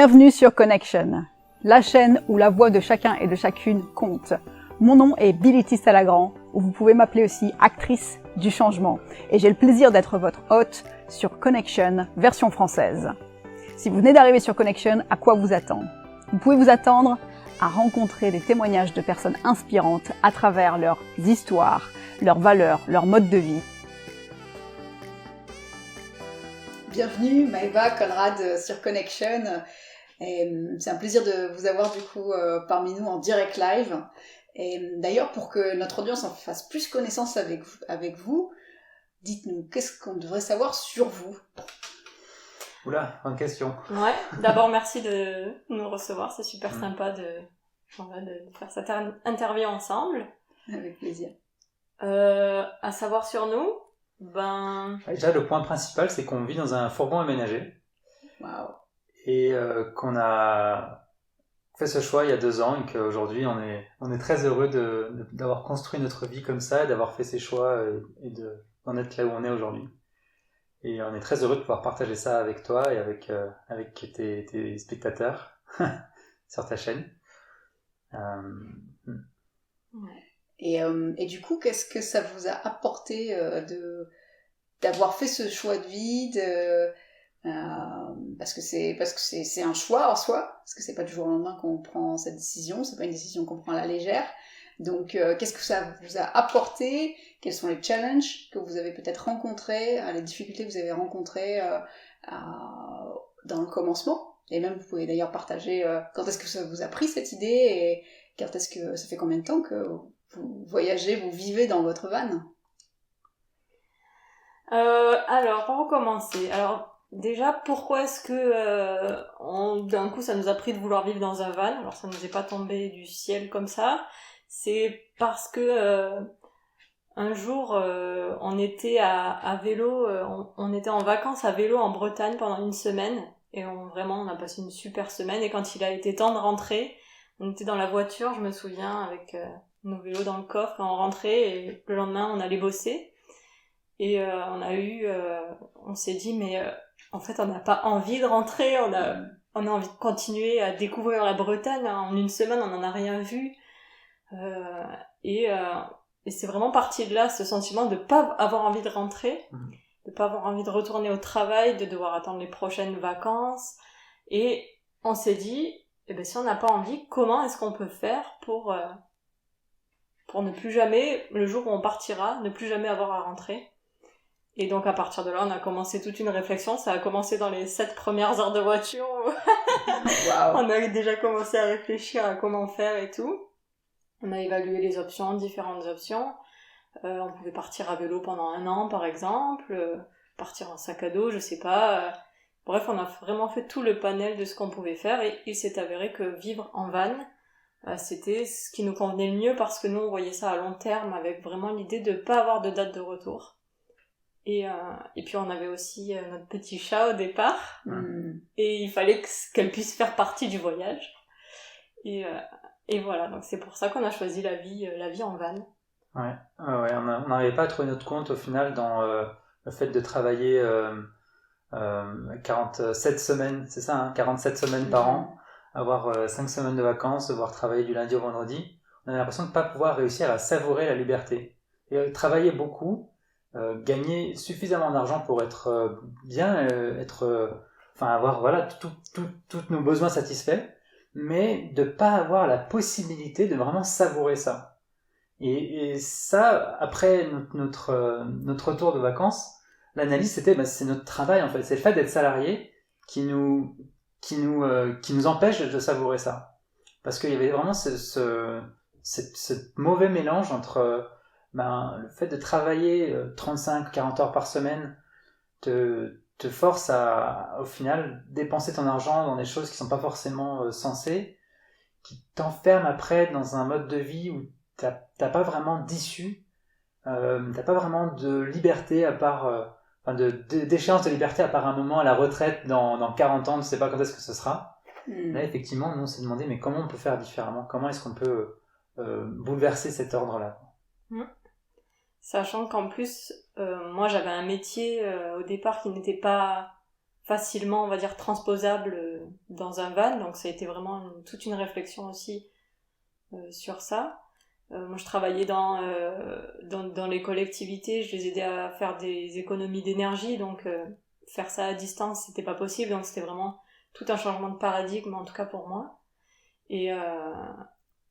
Bienvenue sur Connection, la chaîne où la voix de chacun et de chacune compte. Mon nom est Bility Salagrand, où vous pouvez m'appeler aussi actrice du changement. Et j'ai le plaisir d'être votre hôte sur Connection, version française. Si vous venez d'arriver sur Connection, à quoi vous attendre? Vous pouvez vous attendre à rencontrer des témoignages de personnes inspirantes à travers leurs histoires, leurs valeurs, leur mode de vie. Bienvenue Maëva, Conrad sur Connection. Et c'est un plaisir de vous avoir du coup parmi nous en direct live. Et d'ailleurs, pour que notre audience en fasse plus connaissance avec vous, dites-nous, qu'est-ce qu'on devrait savoir sur vous? Oula, bonne question. Ouais, d'abord merci de nous recevoir, c'est super sympa de faire cette interview ensemble. Avec plaisir. À savoir sur nous, Déjà, le point principal, c'est qu'on vit dans un fourgon aménagé. Waouh. Et qu'on a fait ce choix il y a 2 ans et qu'aujourd'hui, on est très heureux d'avoir construit notre vie comme ça, d'avoir fait ces choix et d'en être là où on est aujourd'hui. Et on est très heureux de pouvoir partager ça avec toi et avec tes spectateurs sur ta chaîne. Ouais. Et du coup, qu'est-ce que ça vous a apporté d'avoir fait ce choix de vie parce que c'est un choix en soi, parce que c'est pas du jour au lendemain qu'on prend cette décision, c'est pas une décision qu'on prend à la légère. Donc, qu'est-ce que ça vous a apporté? Quels sont les challenges que vous avez peut-être rencontrés, les difficultés que vous avez rencontrées dans le commencement? Et même, vous pouvez d'ailleurs partager quand est-ce que ça vous a pris cette idée et quand est-ce que ça fait combien de temps que vous voyagez, vous vivez dans votre van? alors, pour recommencer, déjà, pourquoi est-ce que d'un coup ça nous a pris de vouloir vivre dans un van? Alors ça nous est pas tombé du ciel comme ça, c'est parce que un jour on était à vélo, on était en vacances à vélo en Bretagne pendant une semaine, et on a passé une super semaine, et quand il a été temps de rentrer, on était dans la voiture, je me souviens, avec nos vélos dans le coffre, et on rentrait, et le lendemain on allait bosser. Et on s'est dit, mais en fait, on n'a pas envie de rentrer, on a envie de continuer à découvrir la Bretagne. En une semaine, on n'en a rien vu. Et c'est vraiment parti de là, ce sentiment de pas avoir envie de rentrer, de pas avoir envie de retourner au travail, de devoir attendre les prochaines vacances. Et on s'est dit, si on n'a pas envie, comment est-ce qu'on peut faire pour ne plus jamais, le jour où on partira, ne plus jamais avoir à rentrer? Et donc à partir de là, on a commencé toute une réflexion. Ça a commencé dans les 7 premières heures de voiture. Wow. On a déjà commencé à réfléchir à comment faire et tout. On a évalué les options, différentes options. On pouvait partir à vélo pendant 1 an, par exemple, partir en sac à dos, je sais pas. Bref, on a vraiment fait tout le panel de ce qu'on pouvait faire, et il s'est avéré que vivre en van, c'était ce qui nous convenait le mieux, parce que nous, on voyait ça à long terme, avec vraiment l'idée de pas avoir de date de retour. Et puis on avait aussi notre petit chat au départ, et il fallait qu'elle puisse faire partie du voyage. Et voilà, donc c'est pour ça qu'on a choisi la vie en van. Ouais, on n'arrivait pas à trouver notre compte au final dans le fait de travailler 47 semaines, c'est ça, hein, 47 semaines par an, avoir 5 semaines de vacances, devoir travailler du lundi au vendredi. On avait l'impression de ne pas pouvoir réussir à savourer la liberté. Et travailler beaucoup, gagner suffisamment d'argent pour être bien, avoir voilà tous nos besoins satisfaits, mais de pas avoir la possibilité de vraiment savourer ça. Et ça, après notre retour de vacances, l'analyse c'était c'est notre travail en fait, c'est le fait d'être salarié qui nous empêche de savourer ça, parce qu'il y avait vraiment ce mauvais mélange entre le fait de travailler 35-40 heures par semaine te force à au final dépenser ton argent dans des choses qui sont pas forcément sensées, qui t'enferment après dans un mode de vie où t'as pas vraiment d'issue, t'as pas vraiment de liberté à part d'échéance de liberté à part un moment à la retraite dans 40 ans, tu sais pas quand est-ce que ce sera. Là effectivement nous on s'est demandé mais comment on peut faire différemment, comment est-ce qu'on peut bouleverser cet ordre-là. Sachant qu'en plus moi j'avais un métier au départ qui n'était pas facilement, on va dire, transposable dans un van. Donc ça a été vraiment toute une réflexion aussi sur ça. Moi, je travaillais dans les collectivités, je les aidais à faire des économies d'énergie, donc faire ça à distance, c'était pas possible, donc c'était vraiment tout un changement de paradigme, en tout cas pour moi. Et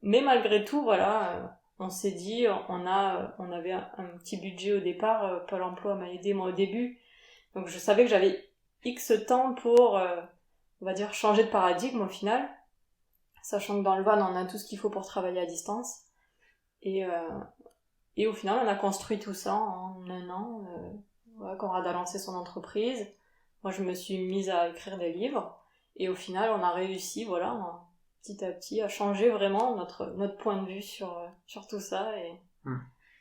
mais malgré tout, voilà, on s'est dit, on avait un petit budget au départ, Pôle emploi m'a aidé moi au début, donc je savais que j'avais X temps pour, on va dire, changer de paradigme au final, sachant que dans le van, on a tout ce qu'il faut pour travailler à distance. Et au final, on a construit tout ça en un an. Conrad a lancé son entreprise. Moi, je me suis mise à écrire des livres. Et au final, on a réussi, voilà, petit à petit, à changer vraiment notre point de vue sur tout ça. Et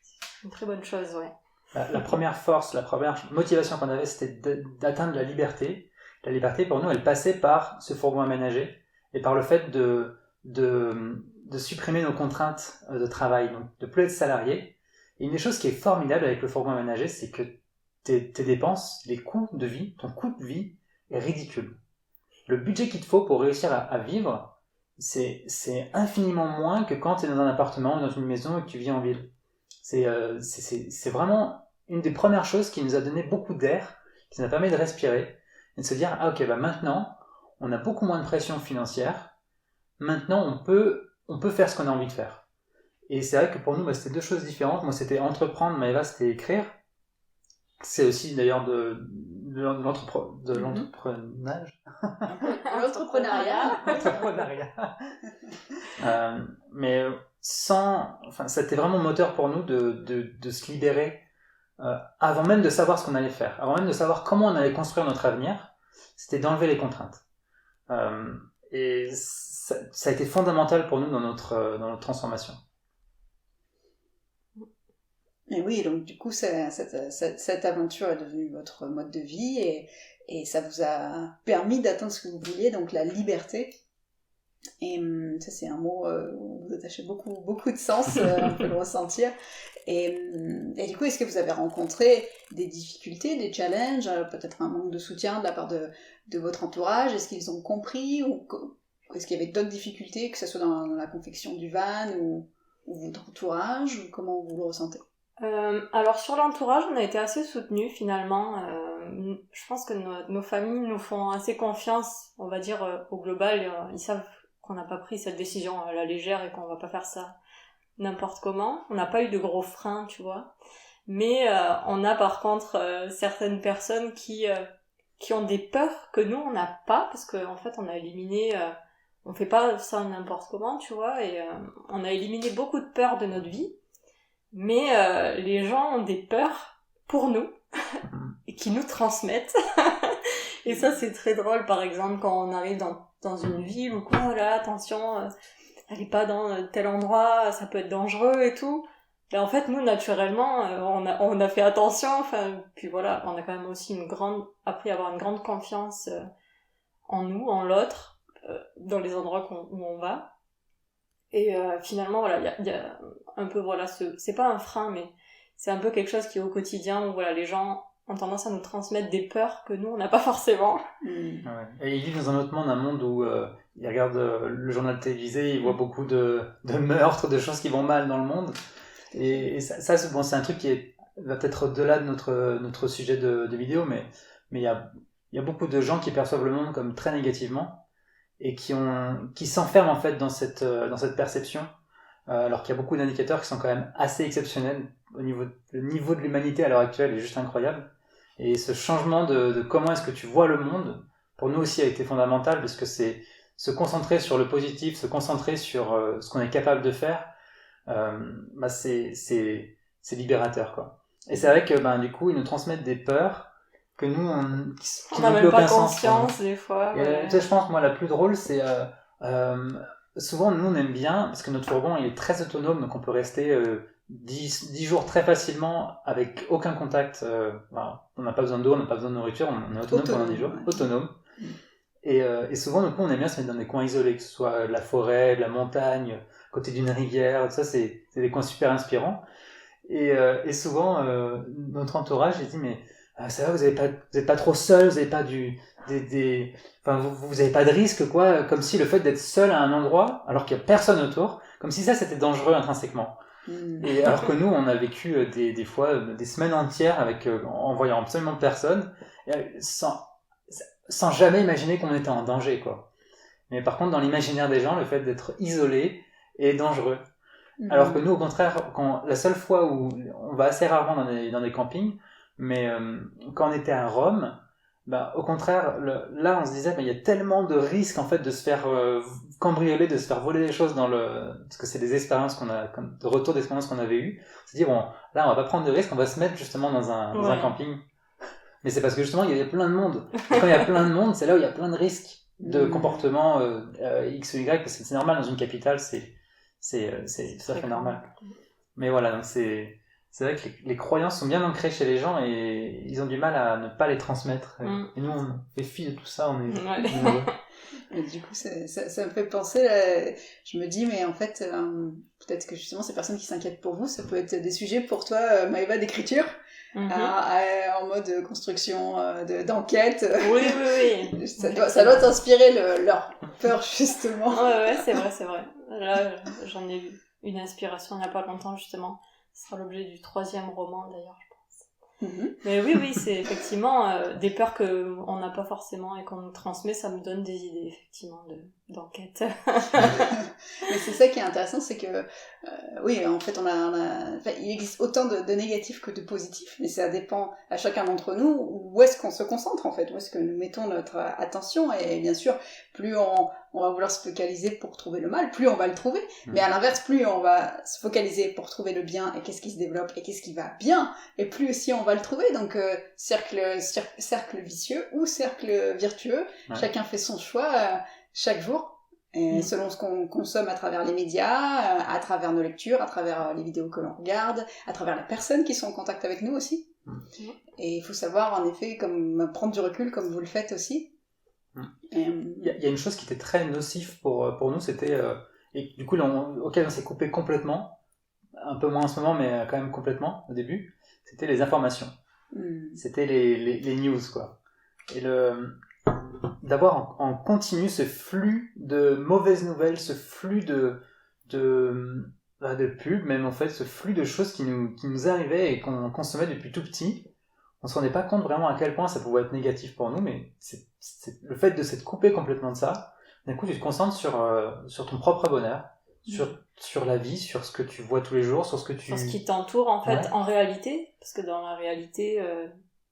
c'est une très bonne chose, ouais. La première force, la première motivation qu'on avait, c'était d'atteindre la liberté. La liberté, pour nous, elle passait par ce fourgon aménagé et par le fait de supprimer nos contraintes de travail, donc de plus être salarié. Et une des choses qui est formidable avec le fourgon aménagé, c'est que tes dépenses, les coûts de vie, ton coût de vie est ridicule. Le budget qu'il te faut pour réussir à vivre, c'est infiniment moins que quand tu es dans un appartement ou dans une maison et que tu vis en ville. C'est vraiment une des premières choses qui nous a donné beaucoup d'air, qui nous a permis de respirer et de se dire, ah ok, bah maintenant, on a beaucoup moins de pression financière, maintenant on peut faire ce qu'on a envie de faire. Et c'est vrai que pour nous, bah, c'était deux choses différentes. Moi, c'était entreprendre, Maëva, c'était écrire. C'est aussi d'ailleurs de l'entreprenage. L'entrepreneuriat. Mais c'était vraiment moteur pour nous de se libérer avant même de savoir ce qu'on allait faire, avant même de savoir comment on allait construire notre avenir. C'était d'enlever les contraintes. Et ça a été fondamental pour nous dans notre transformation. Et oui, donc du coup, cette aventure est devenue votre mode de vie et ça vous a permis d'atteindre ce que vous vouliez, donc la liberté. Et ça, c'est un mot où vous attachez beaucoup, beaucoup de sens, on peut le ressentir. Et du coup, est-ce que vous avez rencontré des difficultés, des challenges, peut-être un manque de soutien de la part de votre entourage? Est-ce qu'ils ont compris ou est-ce qu'il y avait d'autres difficultés, que ce soit dans la confection du van ou votre entourage, ou comment vous le ressentez? Alors sur l'entourage, on a été assez soutenus finalement. Je pense que nos familles nous font assez confiance, on va dire au global. Ils savent qu'on n'a pas pris cette décision à la légère et qu'on va pas faire ça n'importe comment. On n'a pas eu de gros freins, tu vois. Mais on a par contre certaines personnes qui ont des peurs que nous on n'a pas, parce que en fait on a éliminé, on fait pas ça n'importe comment, tu vois, et on a éliminé beaucoup de peurs de notre vie. Mais les gens ont des peurs pour nous et qui nous transmettent. Et ça, c'est très drôle, par exemple, quand on arrive dans une ville ou quoi, là, attention, allez pas dans tel endroit, ça peut être dangereux et tout. Et en fait, nous, naturellement, on a fait attention, enfin, puis voilà, on a quand même aussi appris à avoir une grande confiance en nous, en l'autre, dans les endroits où on va. Et finalement, voilà, il y a un peu, voilà, c'est pas un frein, mais c'est un peu quelque chose qui est au quotidien, où voilà, les gens ont tendance à nous transmettre des peurs que nous, on n'a pas forcément. Ouais. Et ils vivent dans un autre monde, un monde où ils regardent le journal télévisé, ils voient beaucoup de meurtres, de choses qui vont mal dans le monde. Et ça c'est un truc qui va peut-être au-delà de notre sujet de vidéo, mais il y a beaucoup de gens qui perçoivent le monde comme très négativement et qui s'enferment en fait dans cette perception, alors qu'il y a beaucoup d'indicateurs qui sont quand même assez exceptionnels. Le niveau de l'humanité à l'heure actuelle est juste incroyable. Et ce changement de comment est-ce que tu vois le monde, pour nous aussi a été fondamental, parce que c'est se concentrer sur le positif, se concentrer sur ce qu'on est capable de faire, bah c'est libérateur, quoi. Et c'est vrai que du coup ils nous transmettent des peurs que nous on n'a même pas conscience des fois. Et je pense, moi, la plus drôle, c'est souvent nous on aime bien, parce que notre fourgon il est très autonome, donc on peut rester 10 jours très facilement avec aucun contact. On n'a pas besoin d'eau, on n'a pas besoin de nourriture, on est autonome pendant 10 jours, autonome. Et souvent, du coup, on aime bien se mettre dans des coins isolés, que ce soit de la forêt, de la montagne, à côté d'une rivière, tout ça, c'est des coins super inspirants. Et souvent, notre entourage, il dit, mais ça va, vous êtes pas trop seul, vous avez pas enfin, vous avez pas de risque, quoi, comme si le fait d'être seul à un endroit, alors qu'il y a personne autour, comme si ça c'était dangereux intrinsèquement. Et alors que nous, on a vécu des fois des semaines entières en voyant absolument personne, sans jamais imaginer qu'on était en danger, quoi. Mais par contre, dans l'imaginaire des gens, le fait d'être isolé est dangereux. Alors que nous, au contraire, la seule fois où on va assez rarement dans des campings, mais quand on était à Rome, bah, au contraire, là, on se disait, il y a tellement de risques en fait de se faire cambrioler, de se faire voler des choses parce que c'est des expériences de retour d'expérience qu'on avait eues. On s'est dit, bon, là, on va pas prendre de risques, on va se mettre justement dans un camping. Mais c'est parce que justement, il y avait plein de monde. Et quand il y a plein de monde, c'est là où il y a plein de risques de comportement X ou Y, parce que c'est normal dans une capitale, c'est tout à fait normal. Mais voilà, donc c'est vrai que les croyances sont bien ancrées chez les gens et ils ont du mal à ne pas les transmettre. Et nous, on fait fi de tout ça, on est Et du coup, ça me fait penser, je me dis, mais en fait, peut-être que justement, ces personnes qui s'inquiètent pour vous, ça peut être des sujets pour toi, Maëva, d'écriture, en mode construction, d'enquête. Oui. Ça doit t'inspirer leur peur, justement. Ouais, c'est vrai. Là, j'en ai eu une inspiration il n'y a pas longtemps, justement. Ce sera l'objet du 3e roman, d'ailleurs, je pense. Mais oui, c'est effectivement des peurs qu'on n'a pas forcément et qu'on nous transmet, ça me donne des idées, effectivement, d'enquête. Mais c'est ça qui est intéressant, c'est que, oui, en fait, il existe autant de négatifs que de positifs, mais ça dépend à chacun d'entre nous où est-ce qu'on se concentre, en fait, où est-ce que nous mettons notre attention, et bien sûr, plus on va vouloir se focaliser pour trouver le mal, plus on va le trouver, mais à l'inverse, plus on va se focaliser pour trouver le bien, et qu'est-ce qui se développe, et qu'est-ce qui va bien, et plus aussi on va le trouver, donc cercle vicieux ou cercle vertueux, chacun fait son choix chaque jour, et selon ce qu'on consomme à travers les médias, à travers nos lectures, à travers les vidéos que l'on regarde, à travers les personnes qui sont en contact avec nous aussi. Et il faut savoir, en effet, prendre du recul comme vous le faites aussi. Il y a une chose qui était très nocive pour nous, c'était, et du coup auquel on s'est coupé complètement, un peu moins en ce moment, mais quand même complètement au début, c'était les informations. C'était les news, quoi. Et d'avoir en continu ce flux de mauvaises nouvelles, ce flux de pubs, même en fait, ce flux de choses qui nous arrivaient et qu'on consommait depuis tout petit. On se rendait pas compte vraiment à quel point ça pouvait être négatif pour nous, mais c'est le fait de s'être coupé complètement de ça. D'un coup, tu te concentres sur ton propre bonheur, sur la vie, sur ce que tu vois tous les jours, sur ce qui t'entoure, en fait, en réalité, parce que dans la réalité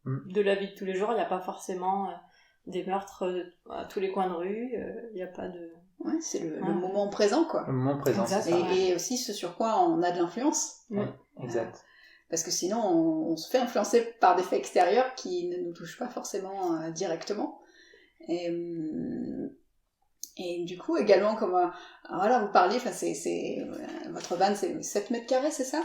de la vie de tous les jours, il n'y a pas forcément des meurtres à tous les coins de rue, il n'y a pas de... Ouais, c'est le moment présent, quoi. Le moment présent, c'est ça. Et aussi ce sur quoi on a de l'influence. Exact. Parce que sinon, on se fait influencer par des faits extérieurs qui ne nous touchent pas forcément directement. Et du coup, également, comme voilà, vous parliez, votre van, c'est 7 mètres carrés, c'est ça?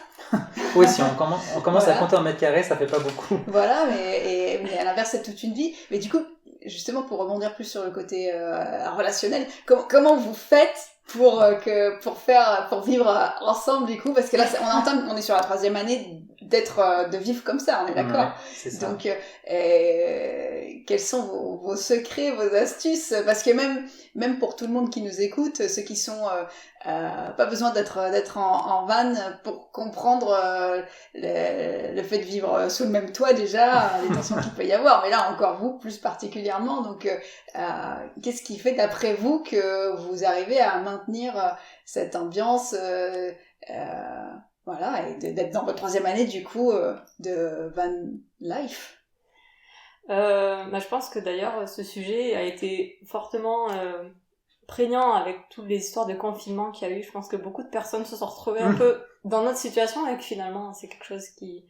Oui, si on commence à compter en mètres carrés, ça fait pas beaucoup. Voilà, mais à l'inverse, c'est toute une vie. Mais du coup, justement, pour rebondir plus sur le côté relationnel, comment vous faites pour vivre ensemble, du coup, parce que là, on est sur la 3e année de vivre comme ça, on est d'accord? Ouais, c'est ça. Donc, quels sont vos secrets, vos astuces? Parce que même pour tout le monde qui nous écoute, ceux qui sont pas besoin d'être en van pour comprendre le fait de vivre sous le même toit, déjà, les tensions qu'il peut y avoir, mais là encore vous plus particulièrement. Donc qu'est-ce qui fait d'après vous que vous arrivez à maintenir cette ambiance voilà, et d'être dans votre 3e année du coup de van life? Je pense que d'ailleurs ce sujet a été fortement prégnant avec toutes les histoires de confinement qu'il y a eu. Je pense que beaucoup de personnes se sont retrouvées un peu dans notre situation et que finalement c'est quelque chose qui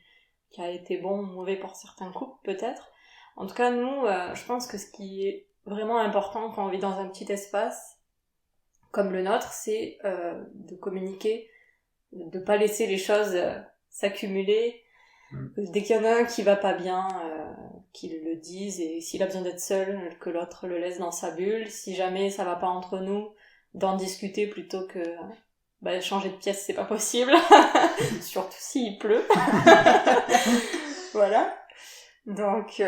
a été bon ou mauvais pour certains couples peut-être. En tout cas nous, je pense que ce qui est vraiment important quand on vit dans un petit espace comme le nôtre, c'est de communiquer, de pas laisser les choses s'accumuler. Dès qu'il y en a un qui va pas bien, qu'il le dise, et s'il a besoin d'être seul, que l'autre le laisse dans sa bulle. Si jamais ça va pas entre nous, d'en discuter plutôt que changer de pièce, c'est pas possible. Surtout s'il pleut. Voilà. Donc,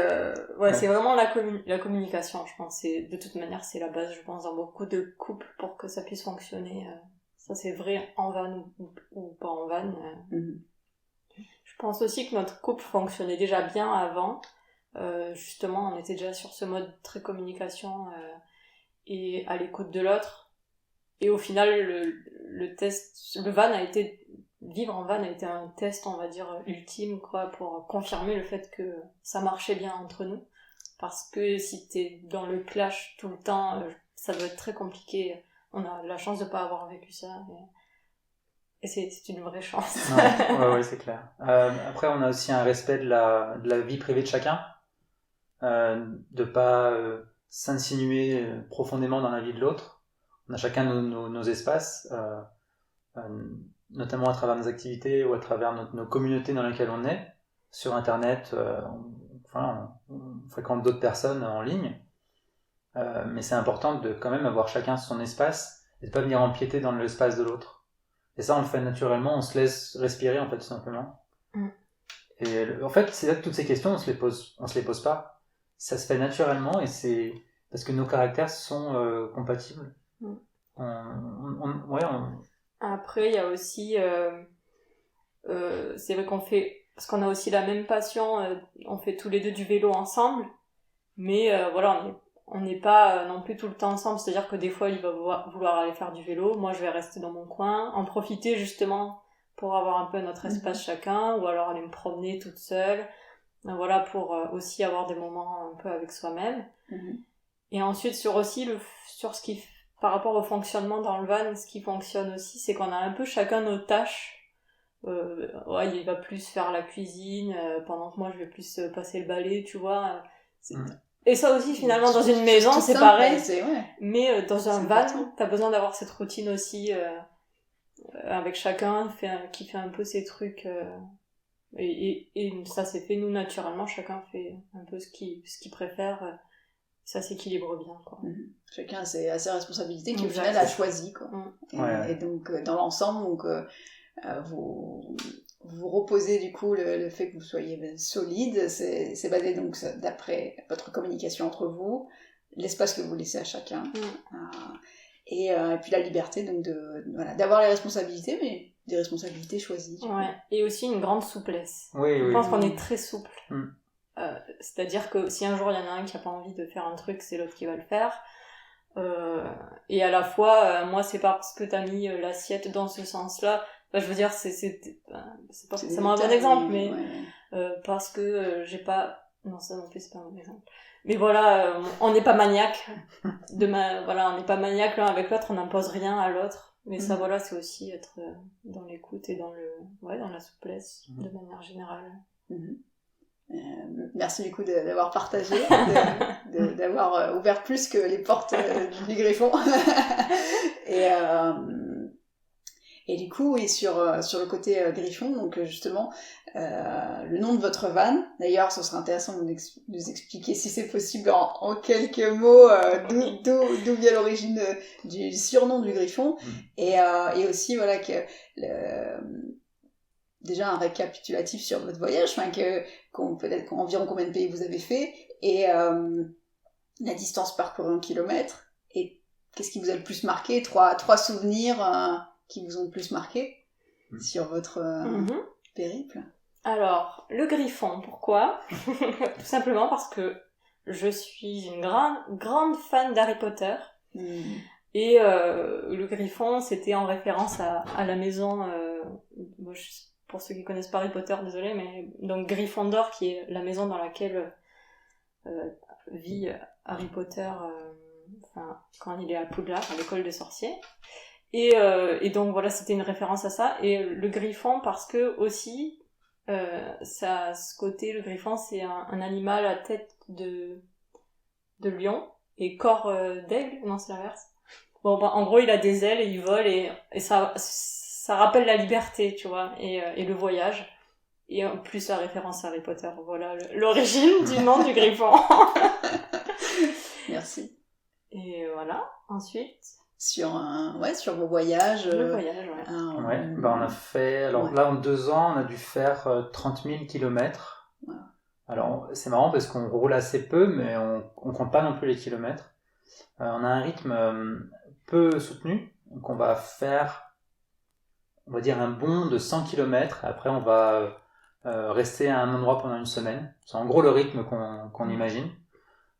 ouais, c'est vraiment la communication, je pense. De toute manière, c'est la base, je pense, dans beaucoup de couples pour que ça puisse fonctionner. Ça, c'est vrai en van ou pas en van. Je pense aussi que notre couple fonctionnait déjà bien avant. Justement, on était déjà sur ce mode très communication et à l'écoute de l'autre. Et au final, vivre en van a été un test, on va dire, ultime, quoi, pour confirmer le fait que ça marchait bien entre nous. Parce que si t'es dans le clash tout le temps, ça doit être très compliqué. On a la chance de pas avoir vécu ça. Et c'est une vraie chance. Ouais, c'est clair. Après, on a aussi un respect de la vie privée de chacun. De pas s'insinuer profondément dans la vie de l'autre. On a chacun nos espaces, notamment à travers nos activités ou à travers nos communautés dans lesquelles on est. Sur Internet, on fréquente d'autres personnes en ligne. Mais c'est important de quand même avoir chacun son espace et de pas venir empiéter dans l'espace de l'autre. Et ça, on le fait naturellement, on se laisse respirer, en fait, tout simplement. Et en fait, c'est là que toutes ces questions, on se les pose pas. Ça se fait naturellement et c'est parce que nos caractères sont compatibles. Après, il y a aussi, c'est vrai parce qu'on a aussi la même passion, on fait tous les deux du vélo ensemble, mais voilà, on n'est pas non plus tout le temps ensemble, c'est-à-dire que des fois, il va vouloir aller faire du vélo, moi je vais rester dans mon coin, en profiter justement pour avoir un peu notre espace chacun, ou alors aller me promener toute seule. Voilà, pour aussi avoir des moments un peu avec soi-même. Et ensuite, par rapport au fonctionnement dans le van, ce qui fonctionne aussi, c'est qu'on a un peu chacun nos tâches. Il va plus faire la cuisine, pendant que moi je vais plus passer le balai, tu vois. Et ça aussi, finalement, dans une maison, c'est pareil. Mais dans un van, t'as besoin d'avoir cette routine aussi, avec chacun qui fait un peu ses trucs... Et ça s'est fait, nous, naturellement, chacun fait un peu ce qu'il préfère, ça s'équilibre bien, quoi. Chacun a ses responsabilités qui, au final, a choisi, quoi. Et donc, dans l'ensemble, donc, vous reposez, du coup, le fait que vous soyez solide, c'est basé, donc, d'après votre communication entre vous, l'espace que vous laissez à chacun, et puis la liberté, donc, d'avoir les responsabilités, mais des responsabilités choisies. Et aussi une grande souplesse. Je pense qu'on est très souple. C'est-à-dire que si un jour il y en a un qui a pas envie de faire un truc, c'est l'autre qui va le faire. Et à la fois, moi c'est parce que t'as mis l'assiette dans ce sens-là. Enfin, je veux dire, c'est pas forcément un bon exemple, mais parce que j'ai pas... Non, ça non plus c'est pas un bon exemple. Mais voilà, on n'est pas maniaque. Voilà, on n'est pas maniaque l'un avec l'autre, on n'impose rien à l'autre. Mais ça, voilà, c'est aussi être dans l'écoute et dans la souplesse, de manière générale. Merci du coup d'avoir partagé, d'avoir ouvert plus que les portes du Griffon. Et du coup, oui, sur le côté Griffon, donc justement, le nom de votre van, d'ailleurs, ce serait intéressant de nous expliquer, si c'est possible, en quelques mots, d'où vient l'origine du surnom du Griffon, et aussi, voilà, que déjà un récapitulatif sur votre voyage, peut-être environ combien de pays vous avez fait, et la distance parcourue en kilomètres, et qu'est-ce qui vous a le plus marqué, trois souvenirs qui vous ont le plus marqué sur votre périple. Alors, le Griffon, pourquoi? Tout simplement parce que je suis une grande fan d'Harry Potter. Et le Griffon, c'était en référence à la maison... pour ceux qui connaissent pas Harry Potter, désolé, mais donc Gryffondor, qui est la maison dans laquelle vit Harry Potter quand il est à Poudlard, à l'école des sorciers. Et donc voilà, c'était une référence à ça. Et le Griffon, parce que aussi, ça a ce côté, le Griffon, c'est un animal à tête de lion et corps d'aigle, non c'est l'inverse. Bon, en gros, il a des ailes et il vole et ça rappelle la liberté, tu vois, et le voyage. Et en plus la référence à Harry Potter, voilà l'origine du nom du Griffon. Merci. Et voilà, ensuite... Sur vos voyages. Le voyage, on a fait... Alors là, en 2 ans, on a dû faire 30 000 kilomètres. Alors, c'est marrant parce qu'on roule assez peu, mais on compte pas non plus les kilomètres. On a un rythme peu soutenu, donc on va faire, on va dire, un bond de 100 kilomètres. Après, on va rester à un endroit pendant une semaine. C'est en gros le rythme qu'on imagine.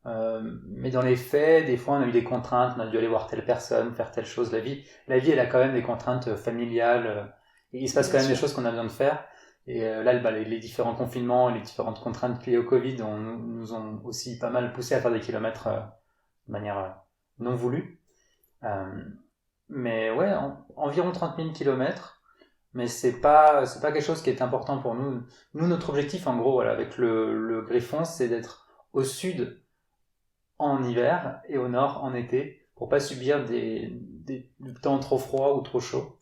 Mais dans les faits, des fois, on a eu des contraintes, on a dû aller voir telle personne, faire telle chose. La vie, elle a quand même des contraintes familiales. Et il se passe quand même des choses qu'on a besoin de faire. Et là, les différents confinements et les différentes contraintes liées au Covid nous ont aussi pas mal poussé à faire des kilomètres de manière non voulue. Mais ouais, environ 30 000 kilomètres. Mais c'est pas quelque chose qui est important pour nous. Nous, notre objectif, en gros, voilà, avec le Griffon, c'est d'être au sud en hiver et au nord en été pour pas subir des temps trop froids ou trop chauds.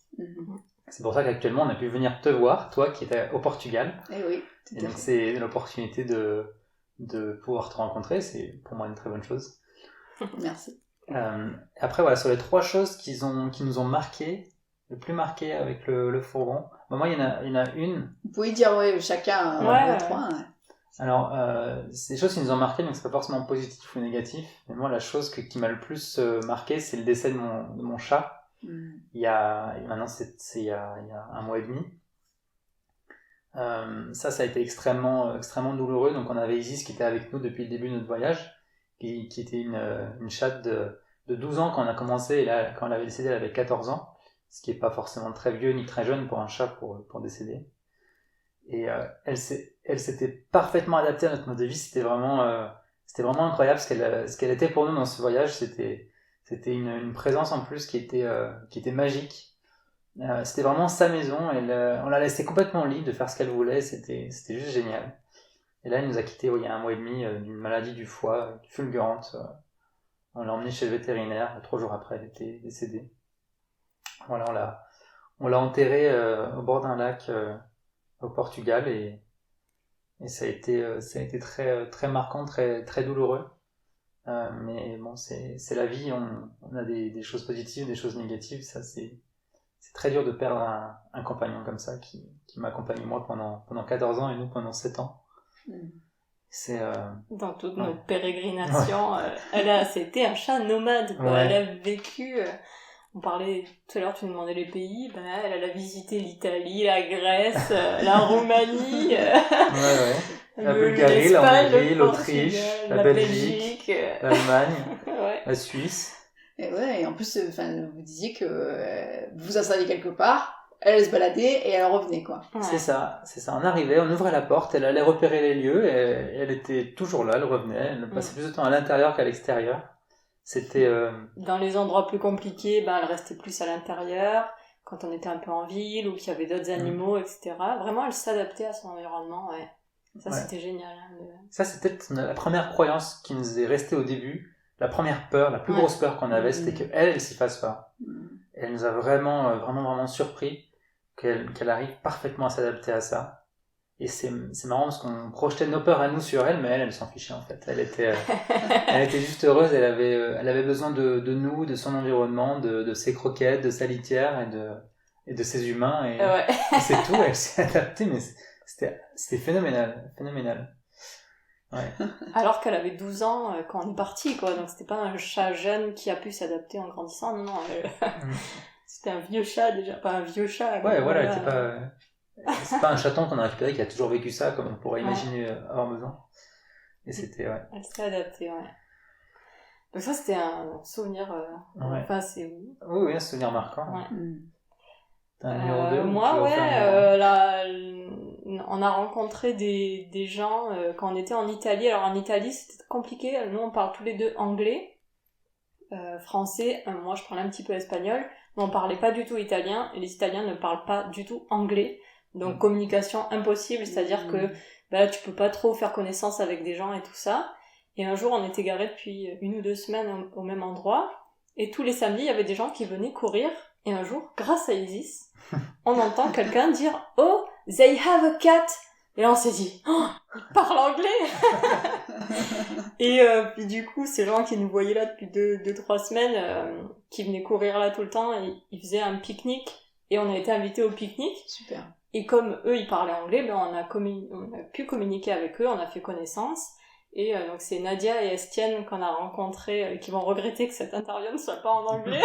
C'est pour ça qu'actuellement on a pu venir te voir, toi qui étais au Portugal. Et oui, et donc c'est l'opportunité de pouvoir te rencontrer, c'est pour moi une très bonne chose. Merci. Après voilà, sur les 3 choses qui nous ont le plus marqué avec le fourgon, moi il y en a une. Vous pouvez dire chacun Ouais. 3. Alors, c'est des choses qui nous ont marqué, donc c'est pas forcément positif ou négatif. Mais moi, la chose qui m'a le plus marqué, c'est le décès de mon chat. Il y a 1 mois et demi. Ça a été extrêmement douloureux. Donc, on avait Isis qui était avec nous depuis le début de notre voyage, qui était une chatte de 12 ans quand on a commencé, et là, quand elle avait décédé, elle avait 14 ans, ce qui est pas forcément très vieux ni très jeune pour un chat pour décéder. Et elle s'était parfaitement adaptée à notre mode de vie. C'était vraiment incroyable ce qu'elle était pour nous dans ce voyage. C'était une présence en plus qui était magique. C'était vraiment sa maison. On l'a laissée complètement libre de faire ce qu'elle voulait. C'était juste génial. Et là, elle nous a quittés il y a 1 mois et demi d'une maladie du foie fulgurante. On l'a emmenée chez le vétérinaire. 3 jours après, elle était décédée. Voilà, on l'a enterrée au bord d'un lac au Portugal, et ça a été très très marquant, très très douloureux. Mais bon, c'est la vie. On a des choses positives, des choses négatives. Ça, c'est très dur de perdre un compagnon comme ça qui m'a accompagné moi pendant 14 ans et nous pendant 7 ans. C'est dans toute notre pérégrination, c'était un chat nomade, quoi. Ouais. Elle a vécu, on parlait tout à l'heure, tu nous demandais les pays, elle a visité l'Italie, la Grèce, la Roumanie, la Bulgarie, la Hongrie, l'Autriche, la Belgique, l'Allemagne, la Suisse. Et en plus, vous disiez que vous vous installiez quelque part, elle allait se balader et elle revenait, quoi. Ouais. C'est ça. On arrivait, on ouvrait la porte, elle allait repérer les lieux, et elle était toujours là, elle revenait, elle passait plus de temps à l'intérieur qu'à l'extérieur. C'était... Dans les endroits plus compliqués, elle restait plus à l'intérieur, quand on était un peu en ville, ou qu'il y avait d'autres animaux, etc. Vraiment, elle s'adaptait à son environnement, ouais. Ça, c'était génial. Ça, c'était la première croyance qui nous est restée au début. La première peur, la plus grosse peur qu'on avait, c'était qu'elle s'y fasse pas. Et elle nous a vraiment surpris qu'elle arrive parfaitement à s'adapter à ça. Et c'est marrant parce qu'on projetait nos peurs à nous sur elle, mais elle s'en fichait en fait. Elle était juste heureuse. Elle avait besoin de nous, de son environnement, de ses croquettes, de sa litière et de ses humains. Et c'est tout. Elle s'est adaptée, mais c'était phénoménal. Ouais. Alors qu'elle avait 12 ans quand on est parti, quoi. Donc c'était pas un chat jeune qui a pu s'adapter en grandissant. Non. C'était un vieux chat déjà, pas un vieux chat. Ouais, voilà. C'est pas un chaton qu'on a récupéré qui a toujours vécu ça, comme on pourrait imaginer avoir besoin. Et c'était, Elle s'est adaptée, Donc ça, c'était un souvenir, enfin, c'est... Oui, un souvenir marquant. Ouais. T'as un numéro 2? Moi, on a rencontré des gens quand on était en Italie. Alors en Italie, c'était compliqué. Nous, on parle tous les deux anglais, français. Moi, je parlais un petit peu espagnol, mais on parlait pas du tout italien. Et les Italiens ne parlent pas du tout anglais. Donc communication impossible, c'est-à-dire que tu peux pas trop faire connaissance avec des gens et tout ça. Et un jour, on était garés depuis 1 ou 2 semaines au même endroit. Et tous les samedis, il y avait des gens qui venaient courir. Et un jour, grâce à Isis, on entend quelqu'un dire « Oh, they have a cat !» Et là, on s'est dit « Oh, il parle anglais !» Et puis du coup, ces gens qui nous voyaient là depuis 2-3 semaines, qui venaient courir là tout le temps, ils faisaient un pique-nique. Et on a été invités au pique-nique. Super. Et comme eux, ils parlaient anglais, ben on a pu communiquer avec eux, on a fait connaissance. Et donc c'est Nadia et Estienne qu'on a rencontrés, qui vont regretter que cette interview ne soit pas en anglais,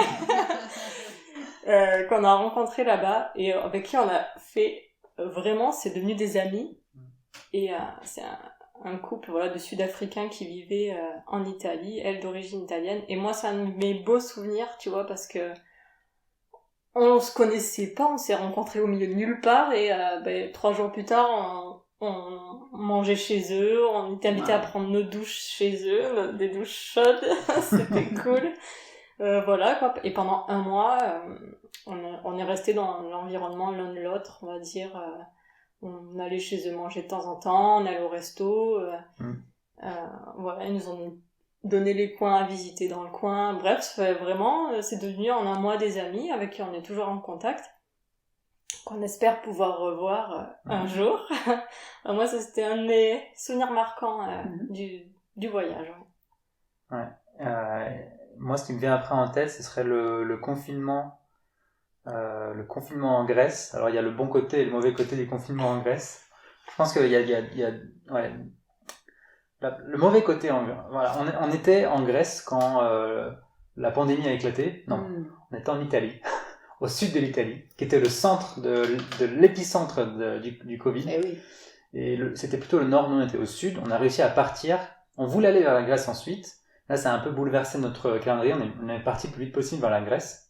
qu'on a rencontrés là-bas, et avec qui on a fait, vraiment, c'est devenu des amis. Et c'est un couple voilà, de Sud-Africains qui vivaient en Italie, elle d'origine italienne. Et moi, c'est un de mes beaux souvenirs, tu vois, parce que on se connaissait pas, on s'est rencontrés au milieu de nulle part, et 3 jours plus tard, on mangeait chez eux, on était invités à prendre nos douches chez eux, des douches chaudes, c'était cool. Voilà quoi. Et pendant 1 mois, on est resté dans l'environnement l'un de l'autre, on va dire. On allait chez eux manger de temps en temps, on allait au resto. Voilà, ils nous ont donné les coins à visiter dans le coin. Bref, vraiment, c'est devenu en 1 mois des amis avec qui on est toujours en contact, qu'on espère pouvoir revoir un jour. Moi, ça, c'était un de mes souvenirs marquants du voyage. Ouais. Moi, ce qui me vient après en tête, ce serait le confinement. Le confinement en Grèce. Alors, il y a le bon côté et le mauvais côté du confinement en Grèce. Je pense qu'il y a ouais, le mauvais côté. Voilà, on était en Grèce quand la pandémie a éclaté. Non, on était en Italie. Au sud de l'Italie, qui était le centre de l'épicentre du Covid. Eh oui. Et c'était plutôt le nord, nous on était au sud. On a réussi à partir. On voulait aller vers la Grèce ensuite. Là, ça a un peu bouleversé notre calendrier. On est parti le plus vite possible vers la Grèce.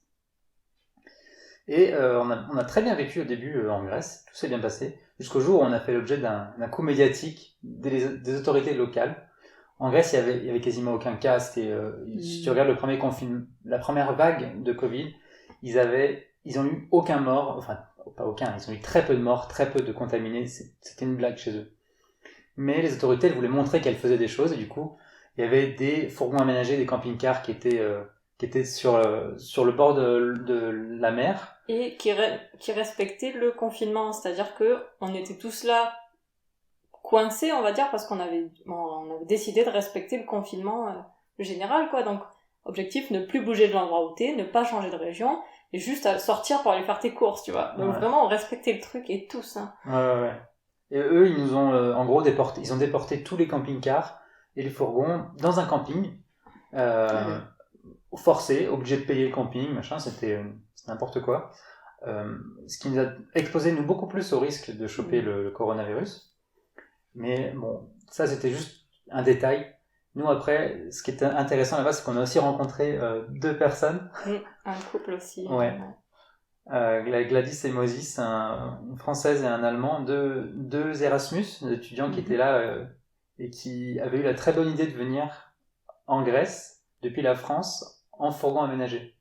Et on a très bien vécu au début en Grèce. Tout s'est bien passé. Jusqu'au jour où on a fait l'objet d'un coup médiatique des autorités locales. En Grèce, il y avait quasiment aucun cas. Si tu regardes le premier confinement, la première vague de Covid, ils ont eu aucun mort, enfin, pas aucun, ils ont eu très peu de morts, très peu de contaminés, c'était une blague chez eux. Mais les autorités, elles voulaient montrer qu'elles faisaient des choses, et du coup, il y avait des fourgons aménagés, des camping-cars qui étaient sur le bord de la mer. Et qui respectaient le confinement, c'est-à-dire que on était tous là, coincés, on va dire, parce qu'on avait décidé de respecter le confinement général, quoi. Donc, objectif, ne plus bouger de l'endroit où t'es, ne pas changer de région, et juste à sortir pour aller faire tes courses, tu vois. Donc vraiment, on respectait le truc, et tous, hein. Ouais. Et eux, ils nous ont, en gros, ils ont déporté tous les camping-cars et les fourgons dans un camping, forcés, obligés de payer le camping, machin, c'était n'importe quoi. Ce qui nous a exposé, nous, beaucoup plus au risque de choper le coronavirus. Mais bon, ça, c'était juste un détail. Nous, après, ce qui était intéressant là-bas, c'est qu'on a aussi rencontré 2 personnes. Un couple aussi. Ouais. Gladys et Moses, une Française et un Allemand, deux Erasmus, des étudiants qui étaient là et qui avaient eu la très bonne idée de venir en Grèce, depuis la France, en fourgon aménagé.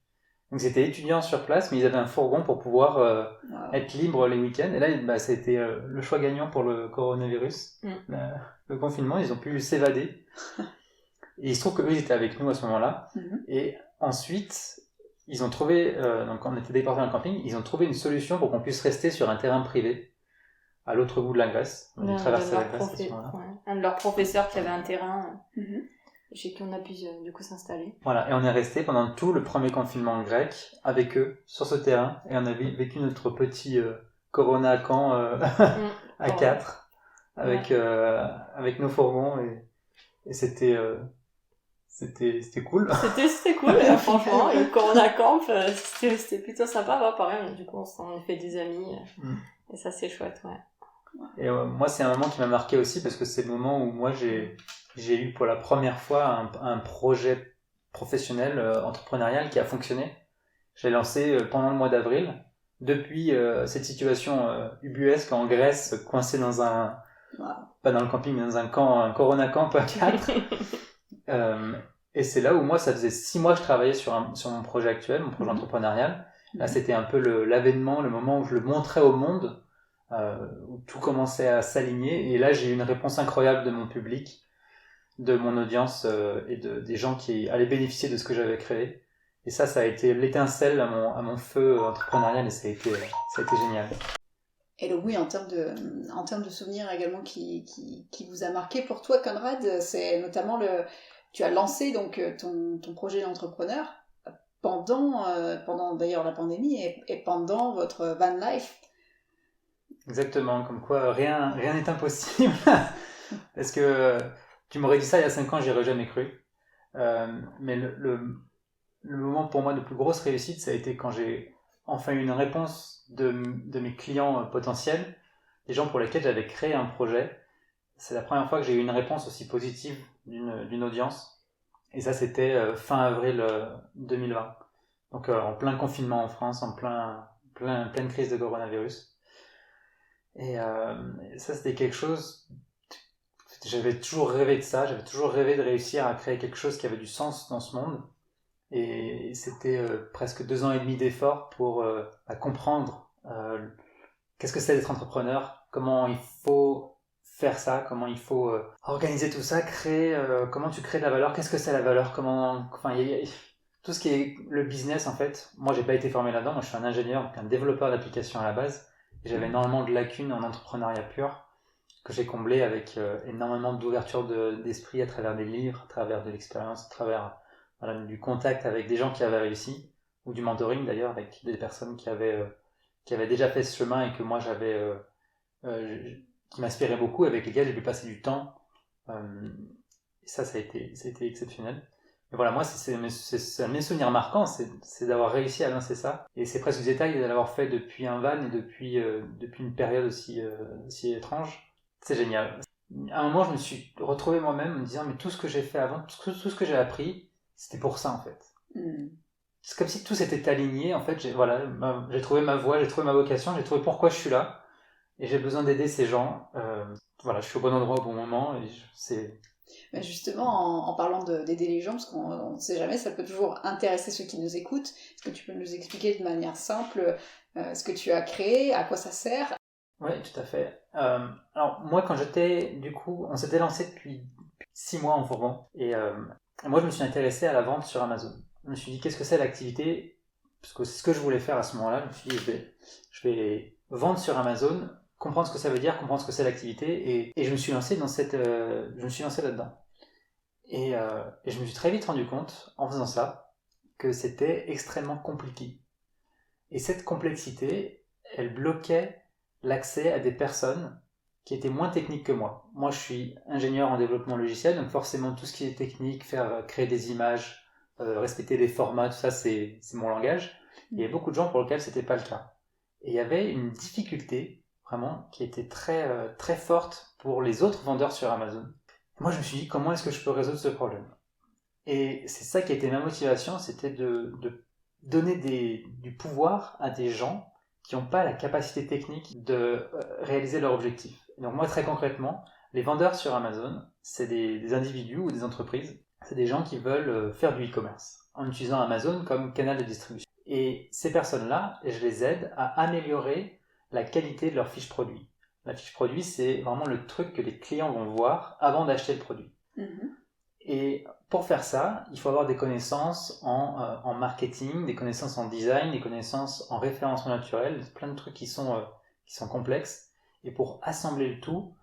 Donc c'était étudiants sur place, mais ils avaient un fourgon pour pouvoir être libres les week-ends. Et là, ça a été le choix gagnant pour le coronavirus, le confinement. Ils ont pu s'évader. Et il se trouve qu'eux, ils étaient avec nous à ce moment-là. Et ensuite, ils ont trouvé, donc on était déportés dans le camping, ils ont trouvé une solution pour qu'on puisse rester sur un terrain privé, à l'autre bout de la Grèce. On traversait la Grèce à ce moment-là. Un de leurs professeurs qui avait un terrain chez qui on a pu du coup s'installer. Voilà, et on est resté pendant tout le premier confinement grec avec eux sur ce terrain, et on a vécu notre petit Corona camp à 4 avec nos fourgons, et c'était cool. C'était cool, franchement. Le Corona Camp, c'était plutôt sympa. Bah, pareil, du coup, on s'en fait des amis. Et ça, c'est chouette, ouais. Et moi, c'est un moment qui m'a marqué aussi, parce que c'est le moment où moi, j'ai eu pour la première fois un projet professionnel, entrepreneurial qui a fonctionné. J'ai lancé pendant le mois d'avril. Depuis cette situation ubuesque en Grèce, coincé dans pas dans le camping, mais dans un Corona Camp à 4. Et c'est là où moi, ça faisait 6 mois que je travaillais sur mon projet actuel, mon projet entrepreneurial. Là, c'était un peu l'avènement, le moment où je le montrais au monde, où tout commençait à s'aligner. Et là, j'ai eu une réponse incroyable de mon public, de mon audience et des gens qui allaient bénéficier de ce que j'avais créé. Et ça a été l'étincelle à mon feu entrepreneurial, et ça a été génial. Et le oui, en termes de souvenirs également qui vous a marqué pour toi, Conrad, c'est notamment tu as lancé donc ton projet d'entrepreneur pendant d'ailleurs la pandémie et pendant votre van life. Exactement, comme quoi rien n'est impossible. Parce que tu m'aurais dit ça il y a 5 ans, j'y aurais jamais cru. Mais le moment pour moi de plus grosse réussite, ça a été quand j'ai enfin eu une réponse de mes clients potentiels, des gens pour lesquels j'avais créé un projet. C'est la première fois que j'ai eu une réponse aussi positive d'une audience. Et ça, c'était fin avril 2020. Donc en plein confinement en France, en pleine crise de coronavirus. Et ça, c'était quelque chose. J'avais toujours rêvé de ça. J'avais toujours rêvé de réussir à créer quelque chose qui avait du sens dans ce monde. Et c'était presque 2 ans et demi d'efforts pour à comprendre qu'est-ce que c'est d'être entrepreneur, comment il faut faire ça, comment il faut organiser tout ça, créer, comment tu crées de la valeur, qu'est-ce que c'est la valeur, enfin, tout ce qui est le business en fait. Moi, j'ai pas été formé là-dedans. Moi, je suis un ingénieur, donc un développeur d'applications à la base. Et j'avais énormément de lacunes en entrepreneuriat pur que j'ai comblé avec énormément d'ouverture d'esprit à travers des livres, à travers de l'expérience, à travers voilà, du contact avec des gens qui avaient réussi, ou du mentoring d'ailleurs, avec des personnes qui avaient déjà fait ce chemin et que moi qui m'inspiraient beaucoup, avec lesquels j'ai pu passer du temps. Et ça a été exceptionnel. Et voilà, moi, c'est un de mes souvenirs marquants, c'est d'avoir réussi à lancer ça. Et c'est presque du détail de l'avoir fait depuis un van et depuis une période aussi étrange. C'est génial. À un moment, je me suis retrouvé moi-même me disant, mais tout ce que j'ai fait avant, tout ce que j'ai appris, c'était pour ça en fait. C'est comme si tout s'était aligné. En fait, j'ai trouvé ma voie, j'ai trouvé ma vocation, j'ai trouvé pourquoi je suis là. Et j'ai besoin d'aider ces gens. Voilà, je suis au bon endroit au bon moment. Mais justement, en parlant d'aider les gens, parce qu'on ne sait jamais, ça peut toujours intéresser ceux qui nous écoutent. Est-ce que tu peux nous expliquer de manière simple ce que tu as créé, à quoi ça sert? Oui, tout à fait. Alors, moi, on s'était lancé depuis 6 mois en fourgon. Et moi, je me suis intéressé à la vente sur Amazon. Je me suis dit, qu'est-ce que c'est l'activité? Parce que c'est ce que je voulais faire à ce moment-là. Je me suis dit, je vais vendre sur Amazon, comprendre ce que ça veut dire, comprendre ce que c'est l'activité. Et je me suis lancé là-dedans. Et je me suis très vite rendu compte, en faisant ça, que c'était extrêmement compliqué. Et cette complexité, elle bloquait l'accès à des personnes qui étaient moins techniques que moi. Moi, je suis ingénieur en développement logiciel, donc forcément tout ce qui est technique, créer des images, respecter des formats, tout ça, c'est mon langage. Et il y a beaucoup de gens pour lesquels c'était pas le cas. Et il y avait une difficulté, vraiment, qui était très forte pour les autres vendeurs sur Amazon. Moi, je me suis dit, comment est-ce que je peux résoudre ce problème? Et c'est ça qui a été ma motivation, c'était de donner du pouvoir à des gens qui n'ont pas la capacité technique de réaliser leur objectif. Donc moi, très concrètement, les vendeurs sur Amazon, c'est des individus ou des entreprises, c'est des gens qui veulent faire du e-commerce en utilisant Amazon comme canal de distribution. Et ces personnes-là, je les aide à améliorer la qualité de leur fiche produit. La fiche produit, c'est vraiment le truc que les clients vont voir avant d'acheter le produit. Et pour faire ça, il faut avoir des connaissances en marketing, des connaissances en design, des connaissances en référencement naturel, plein de trucs qui sont complexes. Et pour assembler le tout,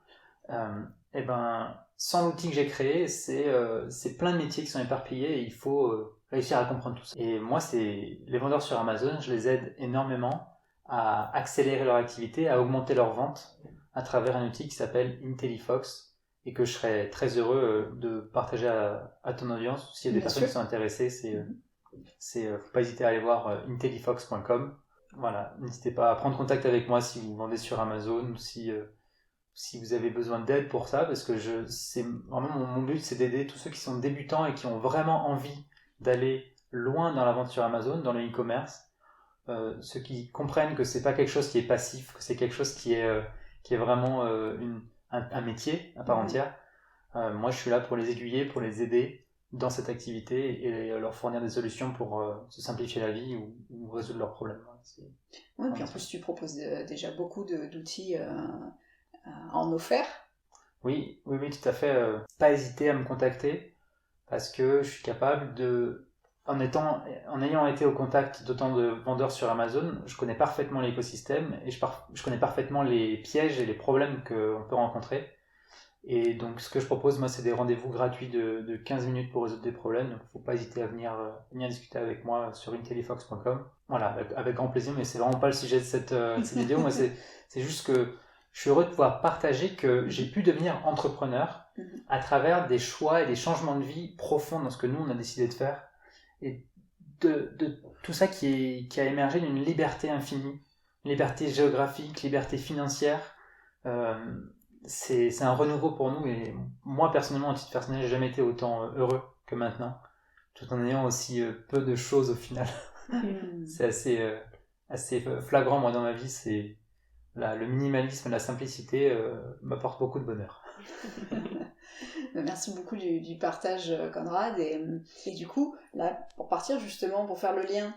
sans l'outil que j'ai créé, c'est plein de métiers qui sont éparpillés et il faut réussir à comprendre tout ça. Et moi, les vendeurs sur Amazon, je les aide énormément à accélérer leur activité, à augmenter leurs ventes à travers un outil qui s'appelle IntelliFox et que je serais très heureux de partager à ton audience. S'il y a des personnes qui sont intéressées, faut pas hésiter à aller voir intellifox.com. Voilà, n'hésitez pas à prendre contact avec moi si vous vendez sur Amazon ou si vous avez besoin d'aide pour ça, parce que c'est vraiment mon but, c'est d'aider tous ceux qui sont débutants et qui ont vraiment envie d'aller loin dans la vente sur Amazon, dans le e-commerce, ceux qui comprennent que c'est pas quelque chose qui est passif, que c'est quelque chose qui est vraiment un métier à part entière. Moi, je suis là pour les aiguiller, pour les aider dans cette activité et leur fournir des solutions pour se simplifier la vie ou résoudre leurs problèmes. Oui, puis en plus, tu proposes déjà beaucoup d'outils en offert. Oui, tout à fait. Pas hésiter à me contacter parce que je suis capable en ayant été au contact d'autant de vendeurs sur Amazon, je connais parfaitement l'écosystème et je connais parfaitement les pièges et les problèmes qu'on peut rencontrer. Et donc, ce que je propose, moi, c'est des rendez-vous gratuits de 15 minutes pour résoudre des problèmes. Donc, il ne faut pas hésiter à venir discuter avec moi sur intellifox.com. Voilà, avec grand plaisir, mais c'est vraiment pas le sujet de cette vidéo. Moi, c'est juste que je suis heureux de pouvoir partager que j'ai pu devenir entrepreneur à travers des choix et des changements de vie profonds dans ce que nous, on a décidé de faire. Et de tout ça qui a émergé d'une liberté infinie, liberté géographique, liberté financière. C'est un renouveau pour nous, et moi, personnellement, à titre personnel, j'ai jamais été autant heureux que maintenant, tout en ayant aussi peu de choses au final. C'est assez flagrant, moi, dans ma vie. C'est le minimalisme, la simplicité m'apporte beaucoup de bonheur. Merci beaucoup du partage, Conrad. Et du coup, là, pour partir justement, pour faire le lien,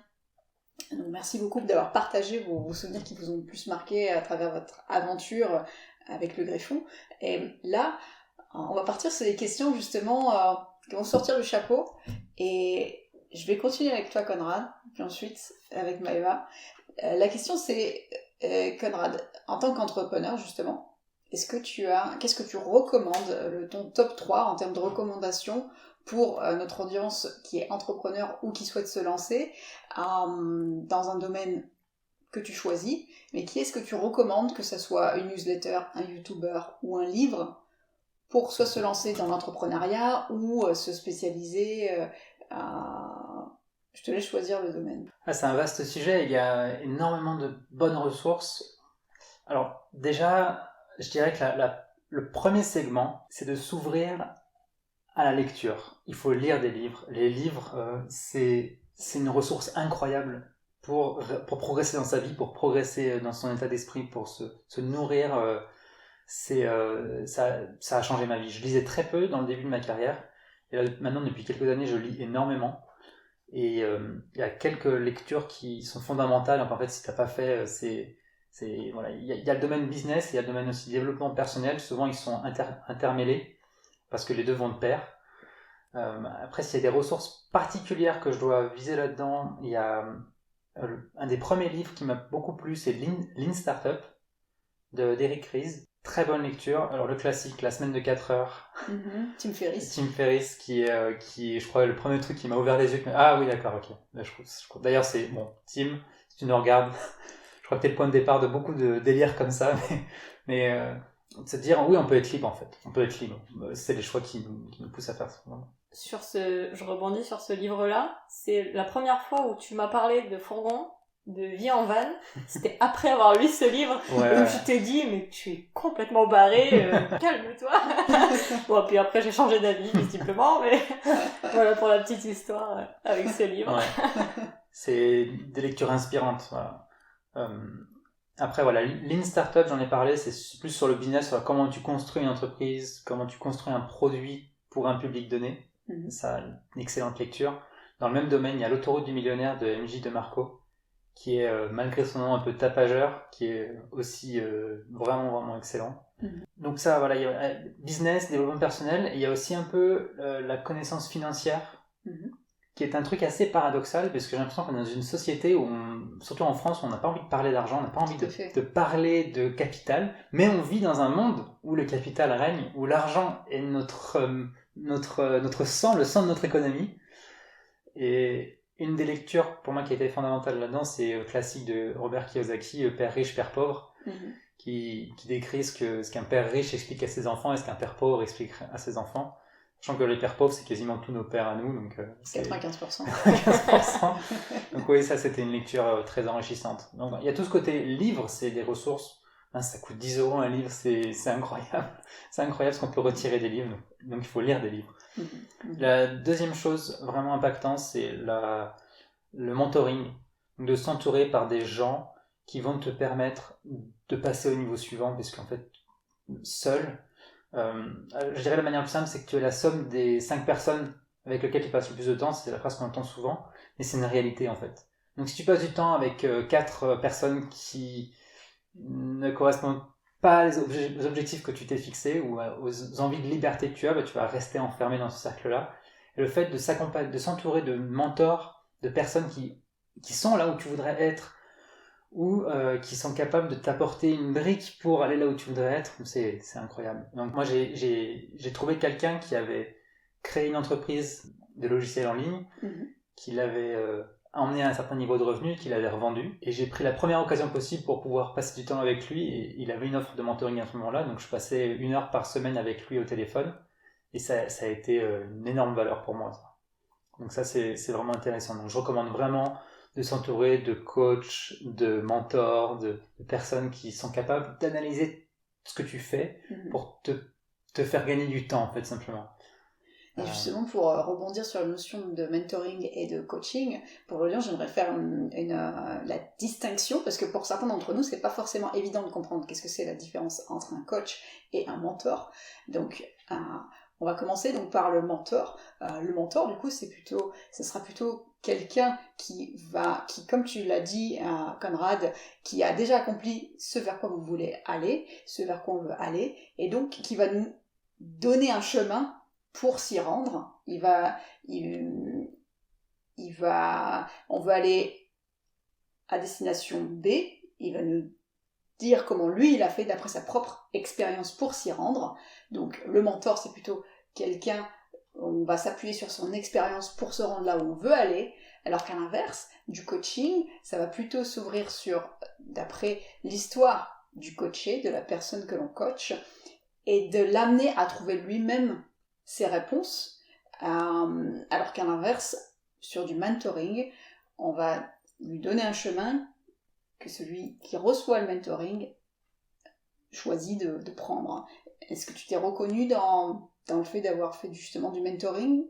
donc merci beaucoup d'avoir partagé vos souvenirs qui vous ont le plus marqué à travers votre aventure avec le greffon. Et là, on va partir sur des questions justement qui vont sortir du chapeau. Et je vais continuer avec toi, Conrad, puis ensuite avec Maëva. La question c'est, Conrad, en tant qu'entrepreneur justement, qu'est-ce que tu recommandes, ton top 3 en termes de recommandations pour notre audience qui est entrepreneur ou qui souhaite se lancer dans un domaine que tu choisis, mais qui est-ce que tu recommandes, que ce soit une newsletter, un YouTuber ou un livre, pour soit se lancer dans l'entrepreneuriat ou se spécialiser Je te laisse choisir le domaine. C'est un vaste sujet, il y a énormément de bonnes ressources. Alors déjà, je dirais que le premier segment, c'est de s'ouvrir à la lecture. Il faut lire des livres. Les livres, c'est une ressource incroyable pour progresser dans sa vie, pour progresser dans son état d'esprit, pour se nourrir. Ça a changé ma vie. Je lisais très peu dans le début de ma carrière. Et là, maintenant, depuis quelques années, je lis énormément. Et il y a quelques lectures qui sont fondamentales. Donc en fait, si tu n'as pas fait, voilà, il y a le domaine business, et il y a le domaine aussi développement personnel. Souvent, ils sont intermêlés parce que les deux vont de pair. Après, s'il y a des ressources particulières que je dois viser là-dedans, il y a un des premiers livres qui m'a beaucoup plu, c'est Lean Startup d'Eric Ries. Très bonne lecture. Alors le classique, La semaine de 4 heures. Tim Ferriss. Tim Ferriss qui est, je crois, le premier truc qui m'a ouvert les yeux. Ah oui, d'accord, ok. Là, d'ailleurs, c'est bon, Tim, si tu nous regardes, je crois que t'es le point de départ de beaucoup de délires comme ça, mais de se dire, oui, on peut être libre en fait. On peut être libre. C'est les choix qui nous poussent à faire ça. Je rebondis sur ce livre-là. C'est la première fois où tu m'as parlé de fourgon, de vie en van. C'était après avoir lu ce livre où je t'ai dit, mais tu es complètement barré, calme-toi. Bon, puis après j'ai changé d'avis visiblement, mais voilà pour la petite histoire avec ce livre. Ouais. C'est des lectures inspirantes. Voilà. Après voilà, Lean Startup, j'en ai parlé, c'est plus sur le business, sur comment tu construis une entreprise, comment tu construis un produit pour un public donné. Ça, une excellente lecture. Dans le même domaine, il y a L'autoroute du millionnaire de MJ DeMarco, qui est, malgré son nom un peu tapageur, qui est aussi vraiment, vraiment excellent. Donc ça, voilà, il y a business, développement personnel, et il y a aussi un peu la connaissance financière, qui est un truc assez paradoxal, parce que j'ai l'impression qu'on est dans une société où, surtout en France, on n'a pas envie de parler d'argent, on n'a pas envie de parler de capital, mais on vit dans un monde où le capital règne, où l'argent est notre sang, le sang de notre économie. Et une des lectures pour moi qui a été fondamentale là-dedans, c'est le classique de Robert Kiyosaki, Père riche, Père pauvre, qui décrit ce qu'un père riche explique à ses enfants et ce qu'un père pauvre explique à ses enfants. Sachant que les pères pauvres, c'est quasiment tous nos pères à nous. Donc, 95%. 95%. Donc oui, ça c'était une lecture très enrichissante. Donc il y a tout ce côté livre, c'est des ressources. Ça coûte 10 € un livre, c'est incroyable. C'est incroyable ce qu'on peut retirer des livres. Donc il faut lire des livres. La deuxième chose vraiment impactante, c'est le mentoring. Donc, de s'entourer par des gens qui vont te permettre de passer au niveau suivant, parce qu'en fait, seul, je dirais la manière plus simple, c'est que tu es la somme des 5 personnes avec lesquelles tu passes le plus de temps. C'est la phrase qu'on entend souvent, mais c'est une réalité en fait. Donc si tu passes du temps avec 4 personnes qui ne correspondent pas aux objectifs que tu t'es fixés ou aux envies de liberté que tu as, tu vas rester enfermé dans ce cercle-là. Et le fait de s'entourer de mentors, de personnes qui sont là où tu voudrais être, ou qui sont capables de t'apporter une brique pour aller là où tu voudrais être, c'est incroyable. Donc moi j'ai trouvé quelqu'un qui avait créé une entreprise de logiciels en ligne, qu'il avait emmené à un certain niveau de revenu qu'il avait revendu. Et j'ai pris la première occasion possible pour pouvoir passer du temps avec lui. Et il avait une offre de mentoring à ce moment-là, donc je passais 1 heure par semaine avec lui au téléphone. Et ça a été une énorme valeur pour moi, ça. Donc ça, c'est vraiment intéressant. Donc je recommande vraiment de s'entourer de coachs, de mentors, de personnes qui sont capables d'analyser ce que tu fais pour te faire gagner du temps, en fait, simplement. Et justement, pour rebondir sur la notion de mentoring et de coaching, pour l'audience, j'aimerais faire la distinction, parce que pour certains d'entre nous, c'est pas forcément évident de comprendre qu'est-ce que c'est la différence entre un coach et un mentor. Donc, on va commencer donc par le mentor. Le mentor, du coup, ce sera plutôt quelqu'un qui, comme tu l'as dit, Conrad, qui a déjà accompli ce vers quoi vous voulez aller, ce vers quoi on veut aller, et donc qui va nous donner un chemin pour s'y rendre. On veut aller à destination B, il va nous dire comment lui il a fait d'après sa propre expérience pour s'y rendre. Donc le mentor, c'est plutôt quelqu'un, on va s'appuyer sur son expérience pour se rendre là où on veut aller, alors qu'à l'inverse, du coaching, ça va plutôt s'ouvrir d'après l'histoire du coaché, de la personne que l'on coach, et de l'amener à trouver lui-même ses réponses, alors qu'à l'inverse, sur du mentoring, on va lui donner un chemin que celui qui reçoit le mentoring choisit de prendre. Est-ce que tu t'es reconnu dans le fait d'avoir fait justement du mentoring,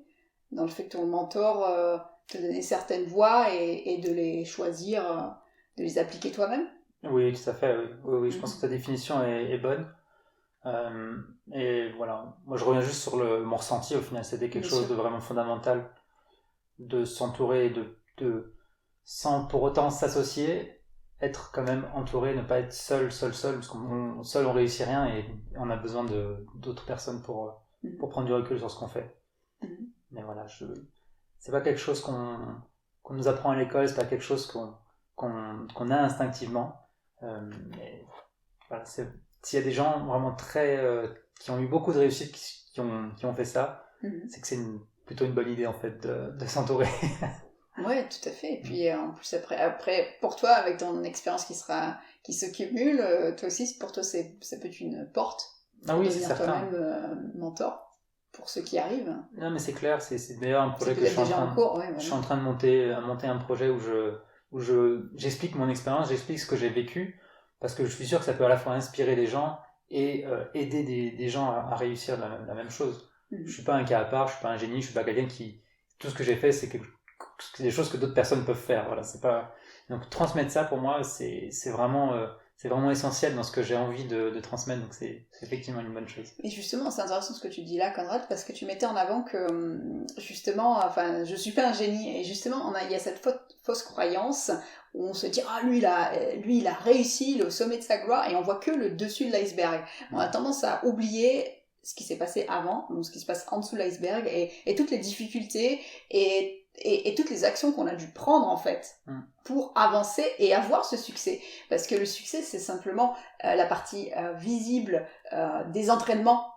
dans le fait que ton mentor te donnait certaines voies et de les choisir, de les appliquer toi-même? Oui, tout à fait, oui, je pense que ta définition est bonne. Et voilà, moi je reviens juste sur mon ressenti. Au final, c'était quelque chose de vraiment fondamental, de s'entourer, sans pour autant s'associer, être quand même entouré, ne pas être seul, parce qu'on seul on réussit rien et on a besoin d'autres personnes pour prendre du recul sur ce qu'on fait. Mais voilà, c'est pas quelque chose qu'on nous apprend à l'école, c'est pas quelque chose qu'on a instinctivement. Mais voilà, s'il y a des gens vraiment qui ont eu beaucoup de réussite, qui ont fait ça, c'est que c'est plutôt une bonne idée en fait de s'entourer. Ouais, tout à fait. Et puis en plus après, pour toi, avec ton expérience qui se cumule, toi aussi, pour toi, ça peut être une porte pour oui, c'est devenir certain. toi-même mentor pour ceux qui arrivent. Non, mais c'est clair, c'est d'ailleurs un projet que je suis en train de monter un projet où j'explique mon expérience, j'explique ce que j'ai vécu, parce que je suis sûr que ça peut à la fois inspirer des gens et aider des gens à réussir la même chose. Je suis pas un cas à part, je suis pas un génie, je suis pas quelqu'un qui... Tout ce que j'ai fait, c'est des choses que d'autres personnes peuvent faire. Voilà, c'est pas... Donc transmettre ça, pour moi, c'est vraiment essentiel dans ce que j'ai envie de transmettre, donc c'est effectivement une bonne chose. Et justement, c'est intéressant ce que tu dis là, Conrad, parce que tu mettais en avant que, justement, enfin, je suis pas un génie, et justement, il y a cette fausse croyance où on se dit, lui, il a réussi, il est au sommet de sa gloire, et on voit que le dessus de l'iceberg. On a tendance à oublier ce qui s'est passé avant, donc ce qui se passe en dessous de l'iceberg, et toutes les difficultés, et toutes les actions qu'on a dû prendre en fait pour avancer et avoir ce succès, parce que le succès c'est simplement la partie visible des entraînements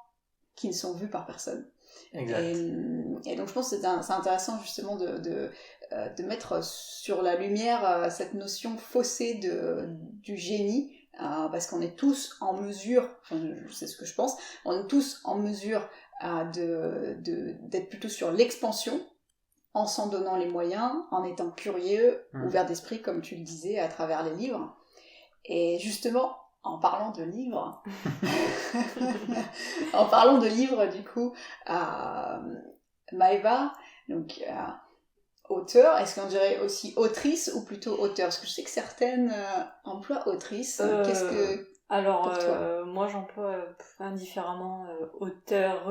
qui ne sont vus par personne. Exact. Et donc je pense que c'est intéressant justement de mettre sur la lumière cette notion faussée du génie, parce qu'on est tous en mesure, enfin c'est ce que je pense, on est tous en mesure d'être plutôt sur l'expansion, en s'en donnant les moyens, en étant curieux, ouvert d'esprit, comme tu le disais, à travers les livres. Et justement, en parlant de livres, du coup, Maëva, donc auteur, est-ce qu'on dirait aussi autrice ou plutôt auteur? Parce que je sais que certaines emploient autrice. Qu'est-ce que... Alors, moi j'emploie indifféremment auteure,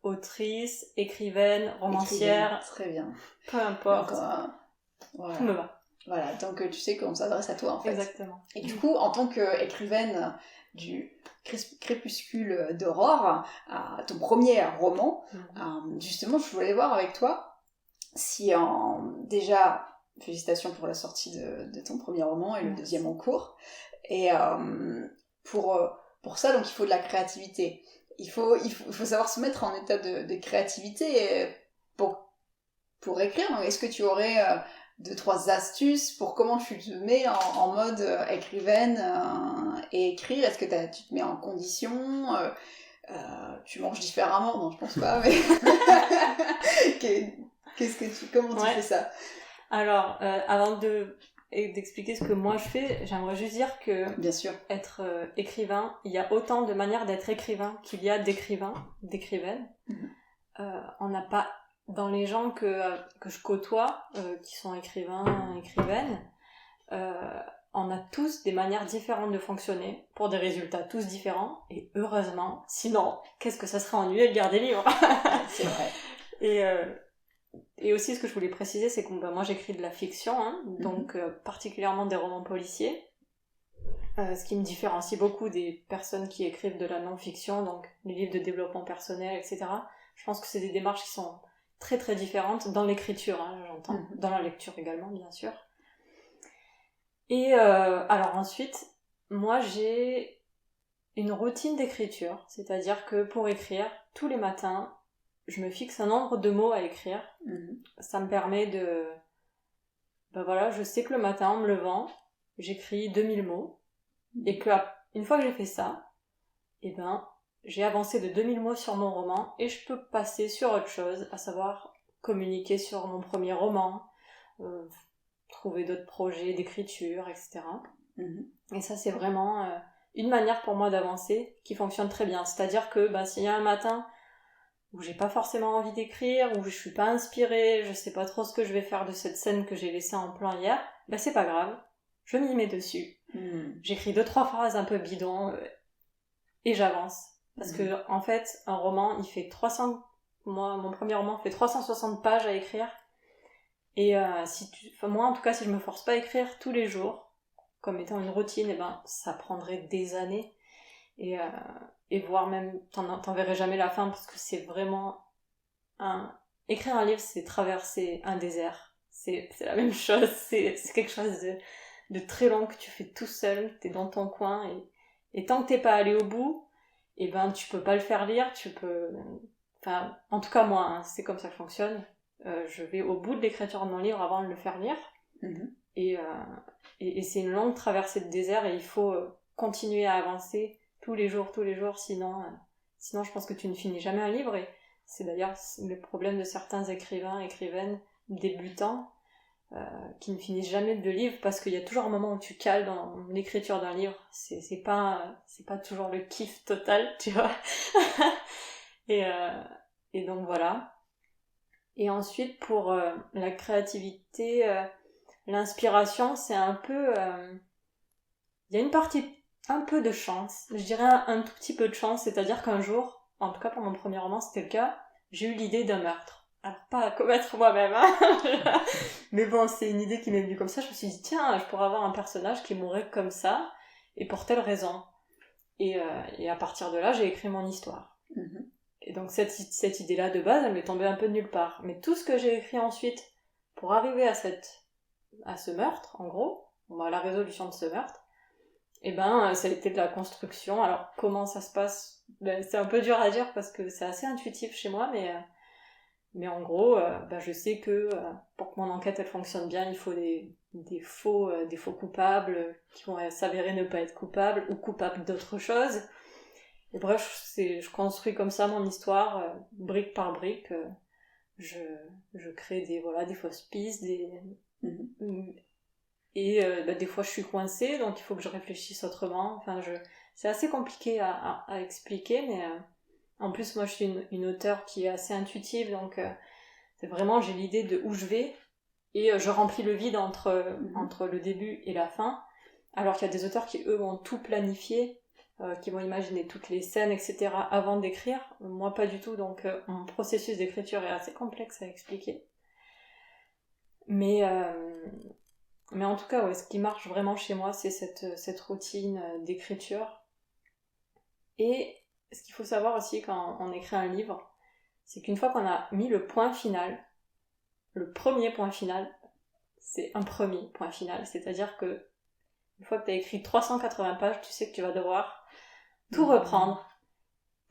autrice, écrivaine, romancière. Très bien. Peu importe. Donc, voilà. Tout me va. Voilà, donc tu sais qu'on s'adresse à toi en fait. Exactement. Et du coup, en tant qu'écrivaine du Crépuscule d'Aurore, ton premier roman, justement, je voulais voir avec toi si déjà, félicitations pour la sortie de ton premier roman et le deuxième en cours. Et pour ça, donc il faut de la créativité. Il faut savoir se mettre en état de créativité pour écrire. Donc, est-ce que tu aurais 2-3 astuces pour comment tu te mets en mode écrivaine et écrire. Est-ce que tu te mets en condition tu manges différemment? Non, je pense pas, mais comment tu fais ça? Alors, avant d'expliquer ce que moi je fais, j'aimerais juste dire que bien sûr, être écrivain, il y a autant de manières d'être écrivain qu'il y a d'écrivains, d'écrivaines. On n'a pas, dans les gens que je côtoie, qui sont écrivains, écrivaines, on a tous des manières différentes de fonctionner pour des résultats tous différents, et heureusement, sinon, qu'est-ce que ça serait ennuyeux de lire des livres. C'est vrai. Et aussi, ce que je voulais préciser, c'est que moi j'écris de la fiction, donc particulièrement des romans policiers, ce qui me différencie beaucoup des personnes qui écrivent de la non-fiction, donc des livres de développement personnel, etc. Je pense que c'est des démarches qui sont très très différentes dans l'écriture, j'entends, dans la lecture également, bien sûr. Et alors ensuite, moi j'ai une routine d'écriture, c'est-à-dire que pour écrire, tous les matins, je me fixe un nombre de mots à écrire. Ça me permet de... Ben voilà, je sais que le matin, en me levant, j'écris 2000 mots. Et que une fois que j'ai fait ça, j'ai avancé de 2000 mots sur mon roman et je peux passer sur autre chose, à savoir communiquer sur mon premier roman, trouver d'autres projets d'écriture, etc. Et ça, c'est vraiment une manière pour moi d'avancer qui fonctionne très bien. C'est-à-dire que s'il y a un matin où j'ai pas forcément envie d'écrire, où je suis pas inspirée, je sais pas trop ce que je vais faire de cette scène que j'ai laissée en plan hier, c'est pas grave, je m'y mets dessus. J'écris 2-3 phrases un peu bidons et j'avance. Parce que, en fait, un roman, il fait 300... Moi, mon premier roman fait 360 pages à écrire. Et moi, en tout cas, si je me force pas à écrire tous les jours, comme étant une routine, ça prendrait des années. Et voire même, t'en verrais jamais la fin, parce que c'est vraiment écrire un livre, c'est traverser un désert. C'est la même chose, c'est quelque chose de très long que tu fais tout seul, t'es dans ton coin, et tant que t'es pas allé au bout, tu peux pas le faire lire, enfin, en tout cas moi, c'est comme ça que je fonctionne. Je vais au bout de l'écriture de mon livre avant de le faire lire. Et c'est une longue traversée de désert, et il faut continuer à avancer tous les jours, sinon je pense que tu ne finis jamais un livre. Et c'est d'ailleurs le problème de certains écrivains, écrivaines débutants, qui ne finissent jamais de livre, parce qu'il y a toujours un moment où tu cales dans l'écriture d'un livre. C'est pas toujours le kiff total, tu vois. Et donc voilà. Et ensuite, pour la créativité, l'inspiration, c'est un peu... Il y a une partie un peu de chance, je dirais un tout petit peu de chance, c'est-à-dire qu'un jour, en tout cas pour mon premier roman c'était le cas, j'ai eu l'idée d'un meurtre. Alors pas à commettre moi-même, mais bon, c'est une idée qui m'est venue comme ça. Je me suis dit, tiens, je pourrais avoir un personnage qui mourrait comme ça, et pour telle raison. Et à partir de là, j'ai écrit mon histoire. Et donc cette idée-là de base, elle m'est tombée un peu de nulle part. Mais tout ce que j'ai écrit ensuite, pour arriver à ce meurtre, en gros, à la résolution de ce meurtre, ça a été de la construction. Alors comment ça se passe, c'est un peu dur à dire parce que c'est assez intuitif chez moi, mais en gros je sais que pour que mon enquête elle fonctionne bien, il faut des faux coupables qui vont s'avérer ne pas être coupables ou coupables d'autre chose. Et bref, je construis comme ça mon histoire, brique par brique. Je crée des fausses pistes, et des fois je suis coincée, donc il faut que je réfléchisse autrement. Enfin, c'est assez compliqué à expliquer, mais en plus moi je suis une auteure qui est assez intuitive, donc c'est vraiment, j'ai l'idée de où je vais, et je remplis le vide entre le début et la fin, alors qu'il y a des auteurs qui eux vont tout planifier, qui vont imaginer toutes les scènes, etc. avant d'écrire. Moi pas du tout, donc mon processus d'écriture est assez complexe à expliquer. Mais en tout cas, ce qui marche vraiment chez moi, c'est cette routine d'écriture. Et ce qu'il faut savoir aussi quand on écrit un livre, c'est qu'une fois qu'on a mis le point final, le premier point final, c'est un premier point final. C'est-à-dire que une fois que tu as écrit 380 pages, tu sais que tu vas devoir tout reprendre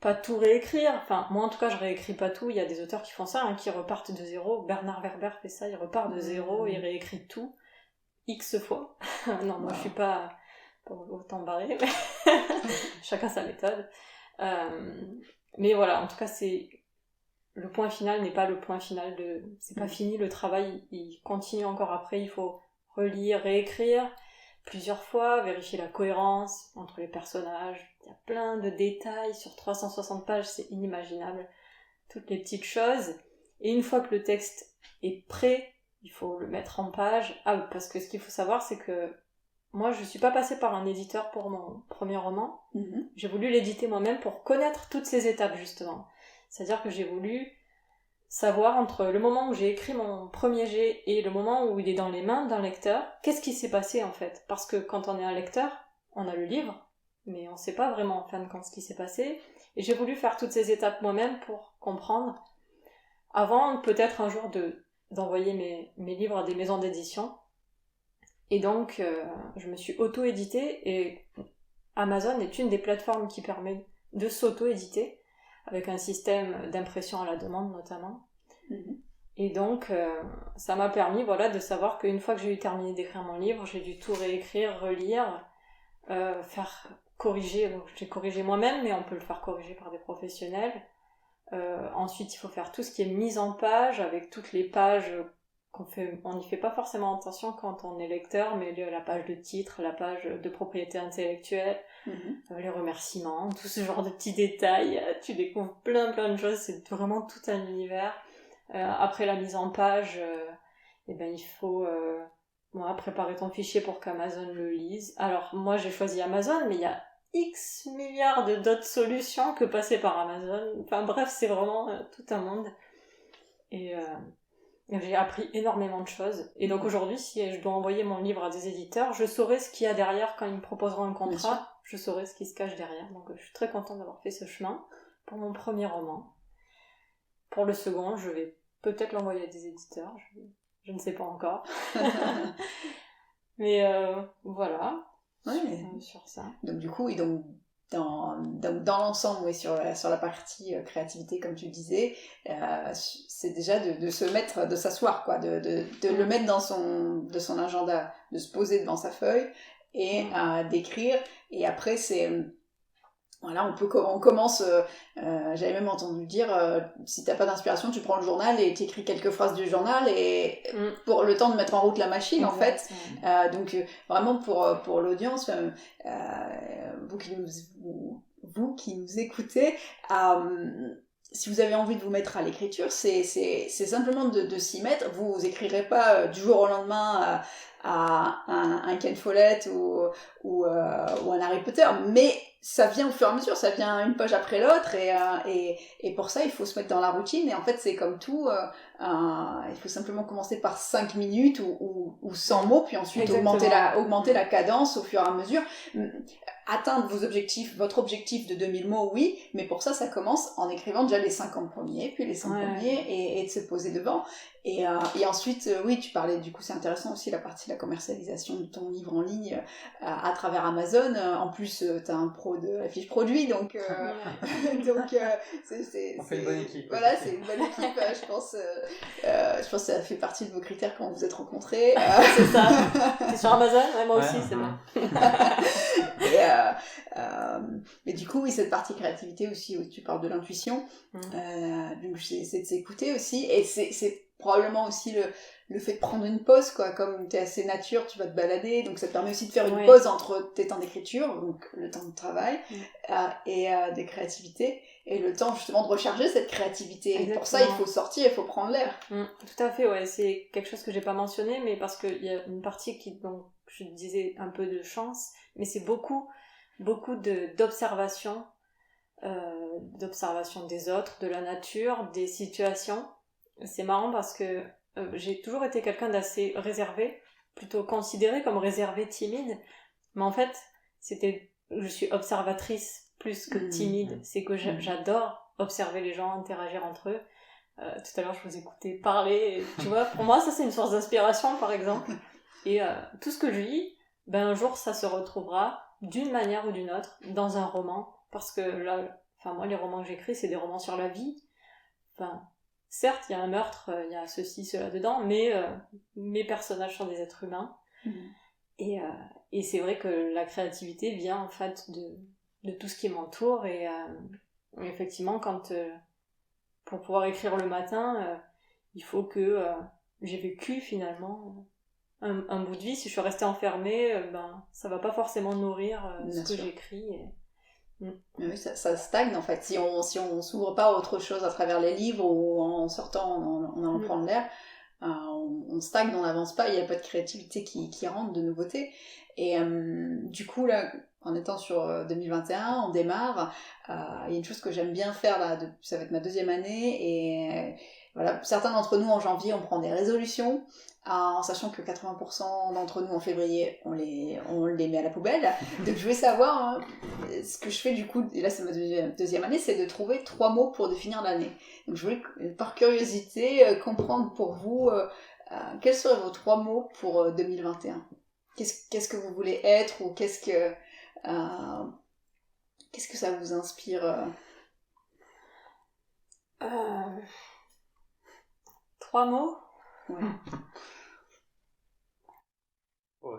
pas tout réécrire. Enfin, moi en tout cas, je réécris pas tout. Il y a des auteurs qui font ça, qui repartent de zéro. Bernard Werber fait ça, il repart de zéro, il réécrit tout, X fois. Non, moi je suis pas autant barrée, mais chacun sa méthode. Mais voilà, en tout cas, le point final n'est pas le point final c'est pas fini, le travail, il continue encore après, il faut relire, réécrire plusieurs fois, vérifier la cohérence entre les personnages. Il y a plein de détails sur 360 pages, c'est inimaginable. Toutes les petites choses. Et une fois que le texte est prêt, il faut le mettre en page. Ah, parce que ce qu'il faut savoir, c'est que moi, je suis pas passée par un éditeur pour mon premier roman. J'ai voulu l'éditer moi-même pour connaître toutes ces étapes, justement. C'est-à-dire que j'ai voulu savoir entre le moment où j'ai écrit mon premier jet et le moment où il est dans les mains d'un lecteur, qu'est-ce qui s'est passé en fait. Parce que quand on est un lecteur, on a le livre, mais on sait pas vraiment en fin de compte ce qui s'est passé. Et j'ai voulu faire toutes ces étapes moi-même pour comprendre, avant peut-être un jour d'envoyer mes livres à des maisons d'édition. Et donc, je me suis auto-éditée, et Amazon est une des plateformes qui permet de s'auto-éditer, avec un système d'impression à la demande notamment. Et donc, ça m'a permis de savoir qu'une fois que j'ai eu terminé d'écrire mon livre, j'ai dû tout réécrire, relire, faire corriger. Donc, j'ai corrigé moi-même, mais on peut le faire corriger par des professionnels. Ensuite, il faut faire tout ce qui est mise en page, avec toutes les pages on n'y fait pas forcément attention quand on est lecteur, mais la page de titre, la page de propriété intellectuelle, les remerciements, tout ce genre de petits détails, tu découvres plein de choses, c'est vraiment tout un univers. Après la mise en page, il faut préparer ton fichier pour qu'Amazon le lise. Alors moi j'ai choisi Amazon, mais il y a X milliards d'autres solutions que passer par Amazon. Enfin bref, c'est vraiment tout un monde. Et j'ai appris énormément de choses. Et donc aujourd'hui, si je dois envoyer mon livre à des éditeurs, je saurai ce qu'il y a derrière quand ils me proposeront un contrat. Je saurai ce qui se cache derrière. Donc je suis très contente d'avoir fait ce chemin pour mon premier roman. Pour le second, je vais peut-être l'envoyer à des éditeurs. Je ne sais pas encore. Mais voilà. Sur ça. Donc du coup, dans l'ensemble, oui, sur la partie créativité, comme tu disais, c'est déjà de se mettre, de s'asseoir, quoi, de le mettre de son agenda, de se poser devant sa feuille et d'écrire. Et après, voilà, on commence, j'avais même entendu dire, si t'as pas d'inspiration, tu prends le journal et t'écris quelques phrases du journal et pour le temps de mettre en route la machine, en fait. Donc vraiment pour l'audience, vous qui nous écoutez, si vous avez envie de vous mettre à l'écriture, c'est simplement de s'y mettre. Vous écrirez pas du jour au lendemain à un Ken Follett ou un Harry Potter, mais ça vient au fur et à mesure, ça vient une page après l'autre, et pour ça il faut se mettre dans la routine. Et en fait c'est comme tout, il faut simplement commencer par 5 minutes ou 100 mots, puis ensuite augmenter la cadence au fur et à mesure. Atteindre votre objectif de 2000 mots, oui, mais pour ça commence en écrivant déjà les 50 premiers, puis les 100 premiers, et de se poser devant. Et ensuite, oui, tu parlais, du coup, c'est intéressant aussi la partie de la commercialisation de ton livre en ligne à travers Amazon. En plus, t'as un pro de la fiche produit, donc on fait une bonne équipe. Voilà, c'est une bonne équipe. Je pense que ça fait partie de vos critères quand vous vous êtes rencontrés. C'est ça. C'est sur Amazon, moi aussi, c'est bon. Mais du coup, oui, cette partie créativité aussi, où tu parles de l'intuition, donc c'est de s'écouter aussi, et c'est probablement aussi le fait de prendre une pause, quoi. Comme t'es assez nature, tu vas te balader, donc ça te permet aussi de faire une pause entre tes temps d'écriture, donc le temps de travail, et des créativités, et le temps justement de recharger cette créativité. Exactement. Et pour ça, il faut sortir, il faut prendre l'air. Tout à fait, ouais, c'est quelque chose que j'ai pas mentionné, mais parce qu'il y a une partie donc je disais un peu de chance, mais c'est beaucoup d'observation, d'observation des autres, de la nature, des situations. C'est marrant parce que j'ai toujours été quelqu'un d'assez réservé, plutôt considéré comme réservé, timide, mais en fait je suis observatrice plus que timide. C'est que j'adore observer les gens, interagir entre eux. Tout à l'heure je vous écoutais parler, et, tu vois, pour moi ça c'est une source d'inspiration par exemple, et tout ce que je lis, un jour ça se retrouvera d'une manière ou d'une autre dans un roman, parce que là Enfin, moi, les romans que j'écris, c'est des romans sur la vie. Enfin, certes, il y a un meurtre, il y a ceci, cela dedans, mais mes personnages sont des êtres humains. Et c'est vrai que la créativité vient, en fait, de tout ce qui m'entoure. Et effectivement, pour pouvoir écrire le matin, il faut que j'ai vécu, finalement, un bout de vie. Si je suis restée enfermée, ça va pas forcément nourrir ce que j'écris. Oui, ça stagne en fait. Si on s'ouvre pas à autre chose à travers les livres ou en sortant, en allant prendre l'air, on stagne, on n'avance pas, il n'y a pas de créativité qui rentre, de nouveauté. Et du coup, là, en étant sur 2021, on démarre. Il y a une chose que j'aime bien faire, là, ça va être ma 2e année. Et voilà, certains d'entre nous, en janvier, on prend des résolutions. En sachant que 80% d'entre nous en février on les met à la poubelle. Donc je voulais savoir ce que je fais du coup, et là c'est ma 2e année, c'est de trouver 3 mots pour définir l'année. Donc je voulais par curiosité comprendre pour vous quels seraient vos 3 mots pour 2021. Qu'est-ce que vous voulez être, ou qu'est-ce que ça vous inspire 3 mots. Ouais.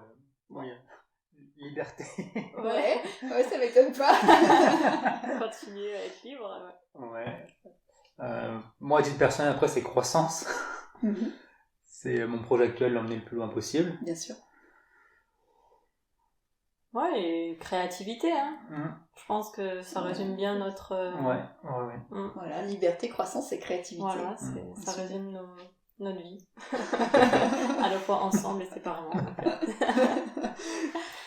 Ouais. Liberté. Ouais, ça m'étonne pas. Continuer à être libre. Ouais. Moi, à titre personnel, après, c'est croissance. C'est mon projet actuel, l'emmener le plus loin possible. Bien sûr. Ouais, et créativité, hein. Je pense que ça résume bien notre... Ouais. Voilà, liberté, croissance et créativité. Voilà, ça résume notre vie. À la fois ensemble et séparément.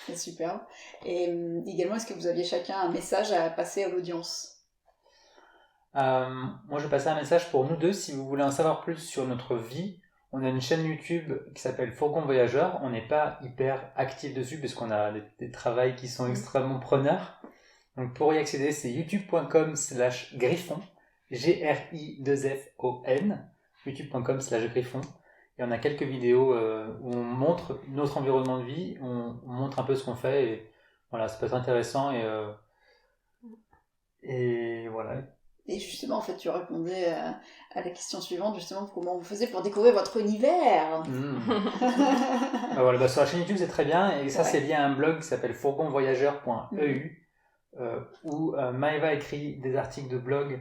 C'est superbe. Et également, est-ce que vous aviez chacun un message à passer à l'audience ? Moi, je vais passer un message pour nous deux. Si vous voulez en savoir plus sur notre vie, on a une chaîne YouTube qui s'appelle Fourgon Voyageur. On n'est pas hyper actif dessus parce qu'on a des travails qui sont extrêmement preneurs. Donc pour y accéder, c'est youtube.com/griffon, G-R-I-2-F-O-N, youtube.com/griffon. Et on a quelques vidéos où on montre notre environnement de vie, on montre un peu ce qu'on fait, et voilà, ça peut être intéressant, et voilà. Et justement, en fait, tu répondais à la question suivante, justement, comment vous faisiez pour découvrir votre univers. Voilà, sur la chaîne YouTube, c'est très bien, et ça, c'est lié à un blog qui s'appelle fourgonvoyageur.eu, où Maëva écrit des articles de blog,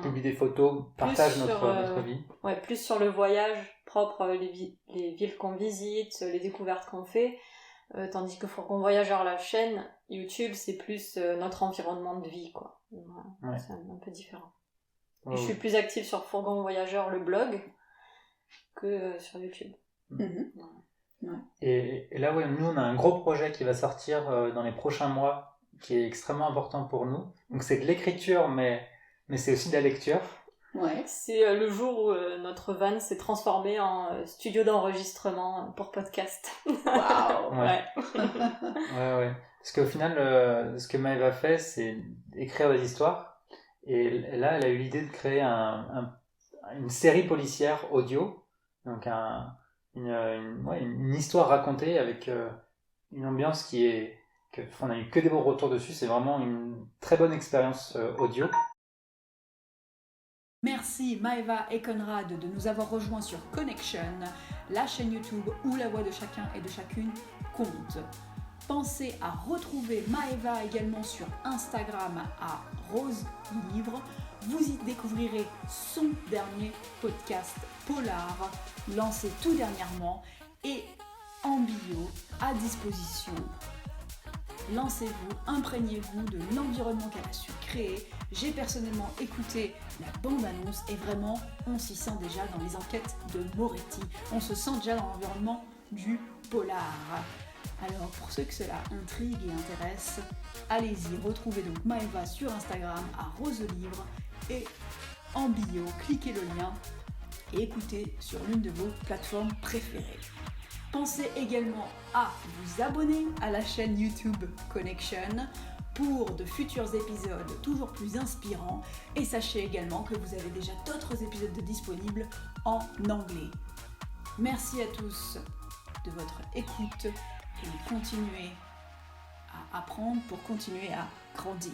publie des photos, partage notre vie. Ouais, plus sur le voyage propre, les villes qu'on visite, les découvertes qu'on fait, tandis que Fourgon Voyageur, la chaîne YouTube, c'est plus notre environnement de vie, quoi. Voilà, c'est un peu différent. Et je suis plus active sur Fourgon Voyageur, le blog, que sur YouTube. Et là, nous, on a un gros projet qui va sortir dans les prochains mois, qui est extrêmement important pour nous. Donc c'est de l'écriture, mais c'est aussi de la lecture. Ouais. C'est le jour où notre van s'est transformé en studio d'enregistrement pour podcast. Waouh. Ouais. Parce qu'au final, ce que Maëva fait, c'est écrire des histoires. Et là, elle a eu l'idée de créer une série policière audio. Donc une histoire racontée avec une ambiance on n'a eu que des bons retours dessus. C'est vraiment une très bonne expérience audio. Merci Maëva et Conrad de nous avoir rejoints sur Connection, la chaîne YouTube où la voix de chacun et de chacune compte. Pensez à retrouver Maëva également sur Instagram à Rose Livre. Vous y découvrirez son dernier podcast Polar, lancé tout dernièrement, et en bio à disposition. Lancez-vous, imprégnez-vous de l'environnement qu'elle a su créer. J'ai personnellement écouté la bande-annonce et vraiment, on s'y sent déjà dans les enquêtes de Moretti. On se sent déjà dans l'environnement du polar. Alors, pour ceux que cela intrigue et intéresse, allez-y, retrouvez donc Maëva sur Instagram à Roselivre et en bio, cliquez le lien et écoutez sur l'une de vos plateformes préférées. Pensez également à vous abonner à la chaîne YouTube Connection pour de futurs épisodes toujours plus inspirants, et sachez également que vous avez déjà d'autres épisodes disponibles en anglais. Merci à tous de votre écoute et continuez à apprendre pour continuer à grandir.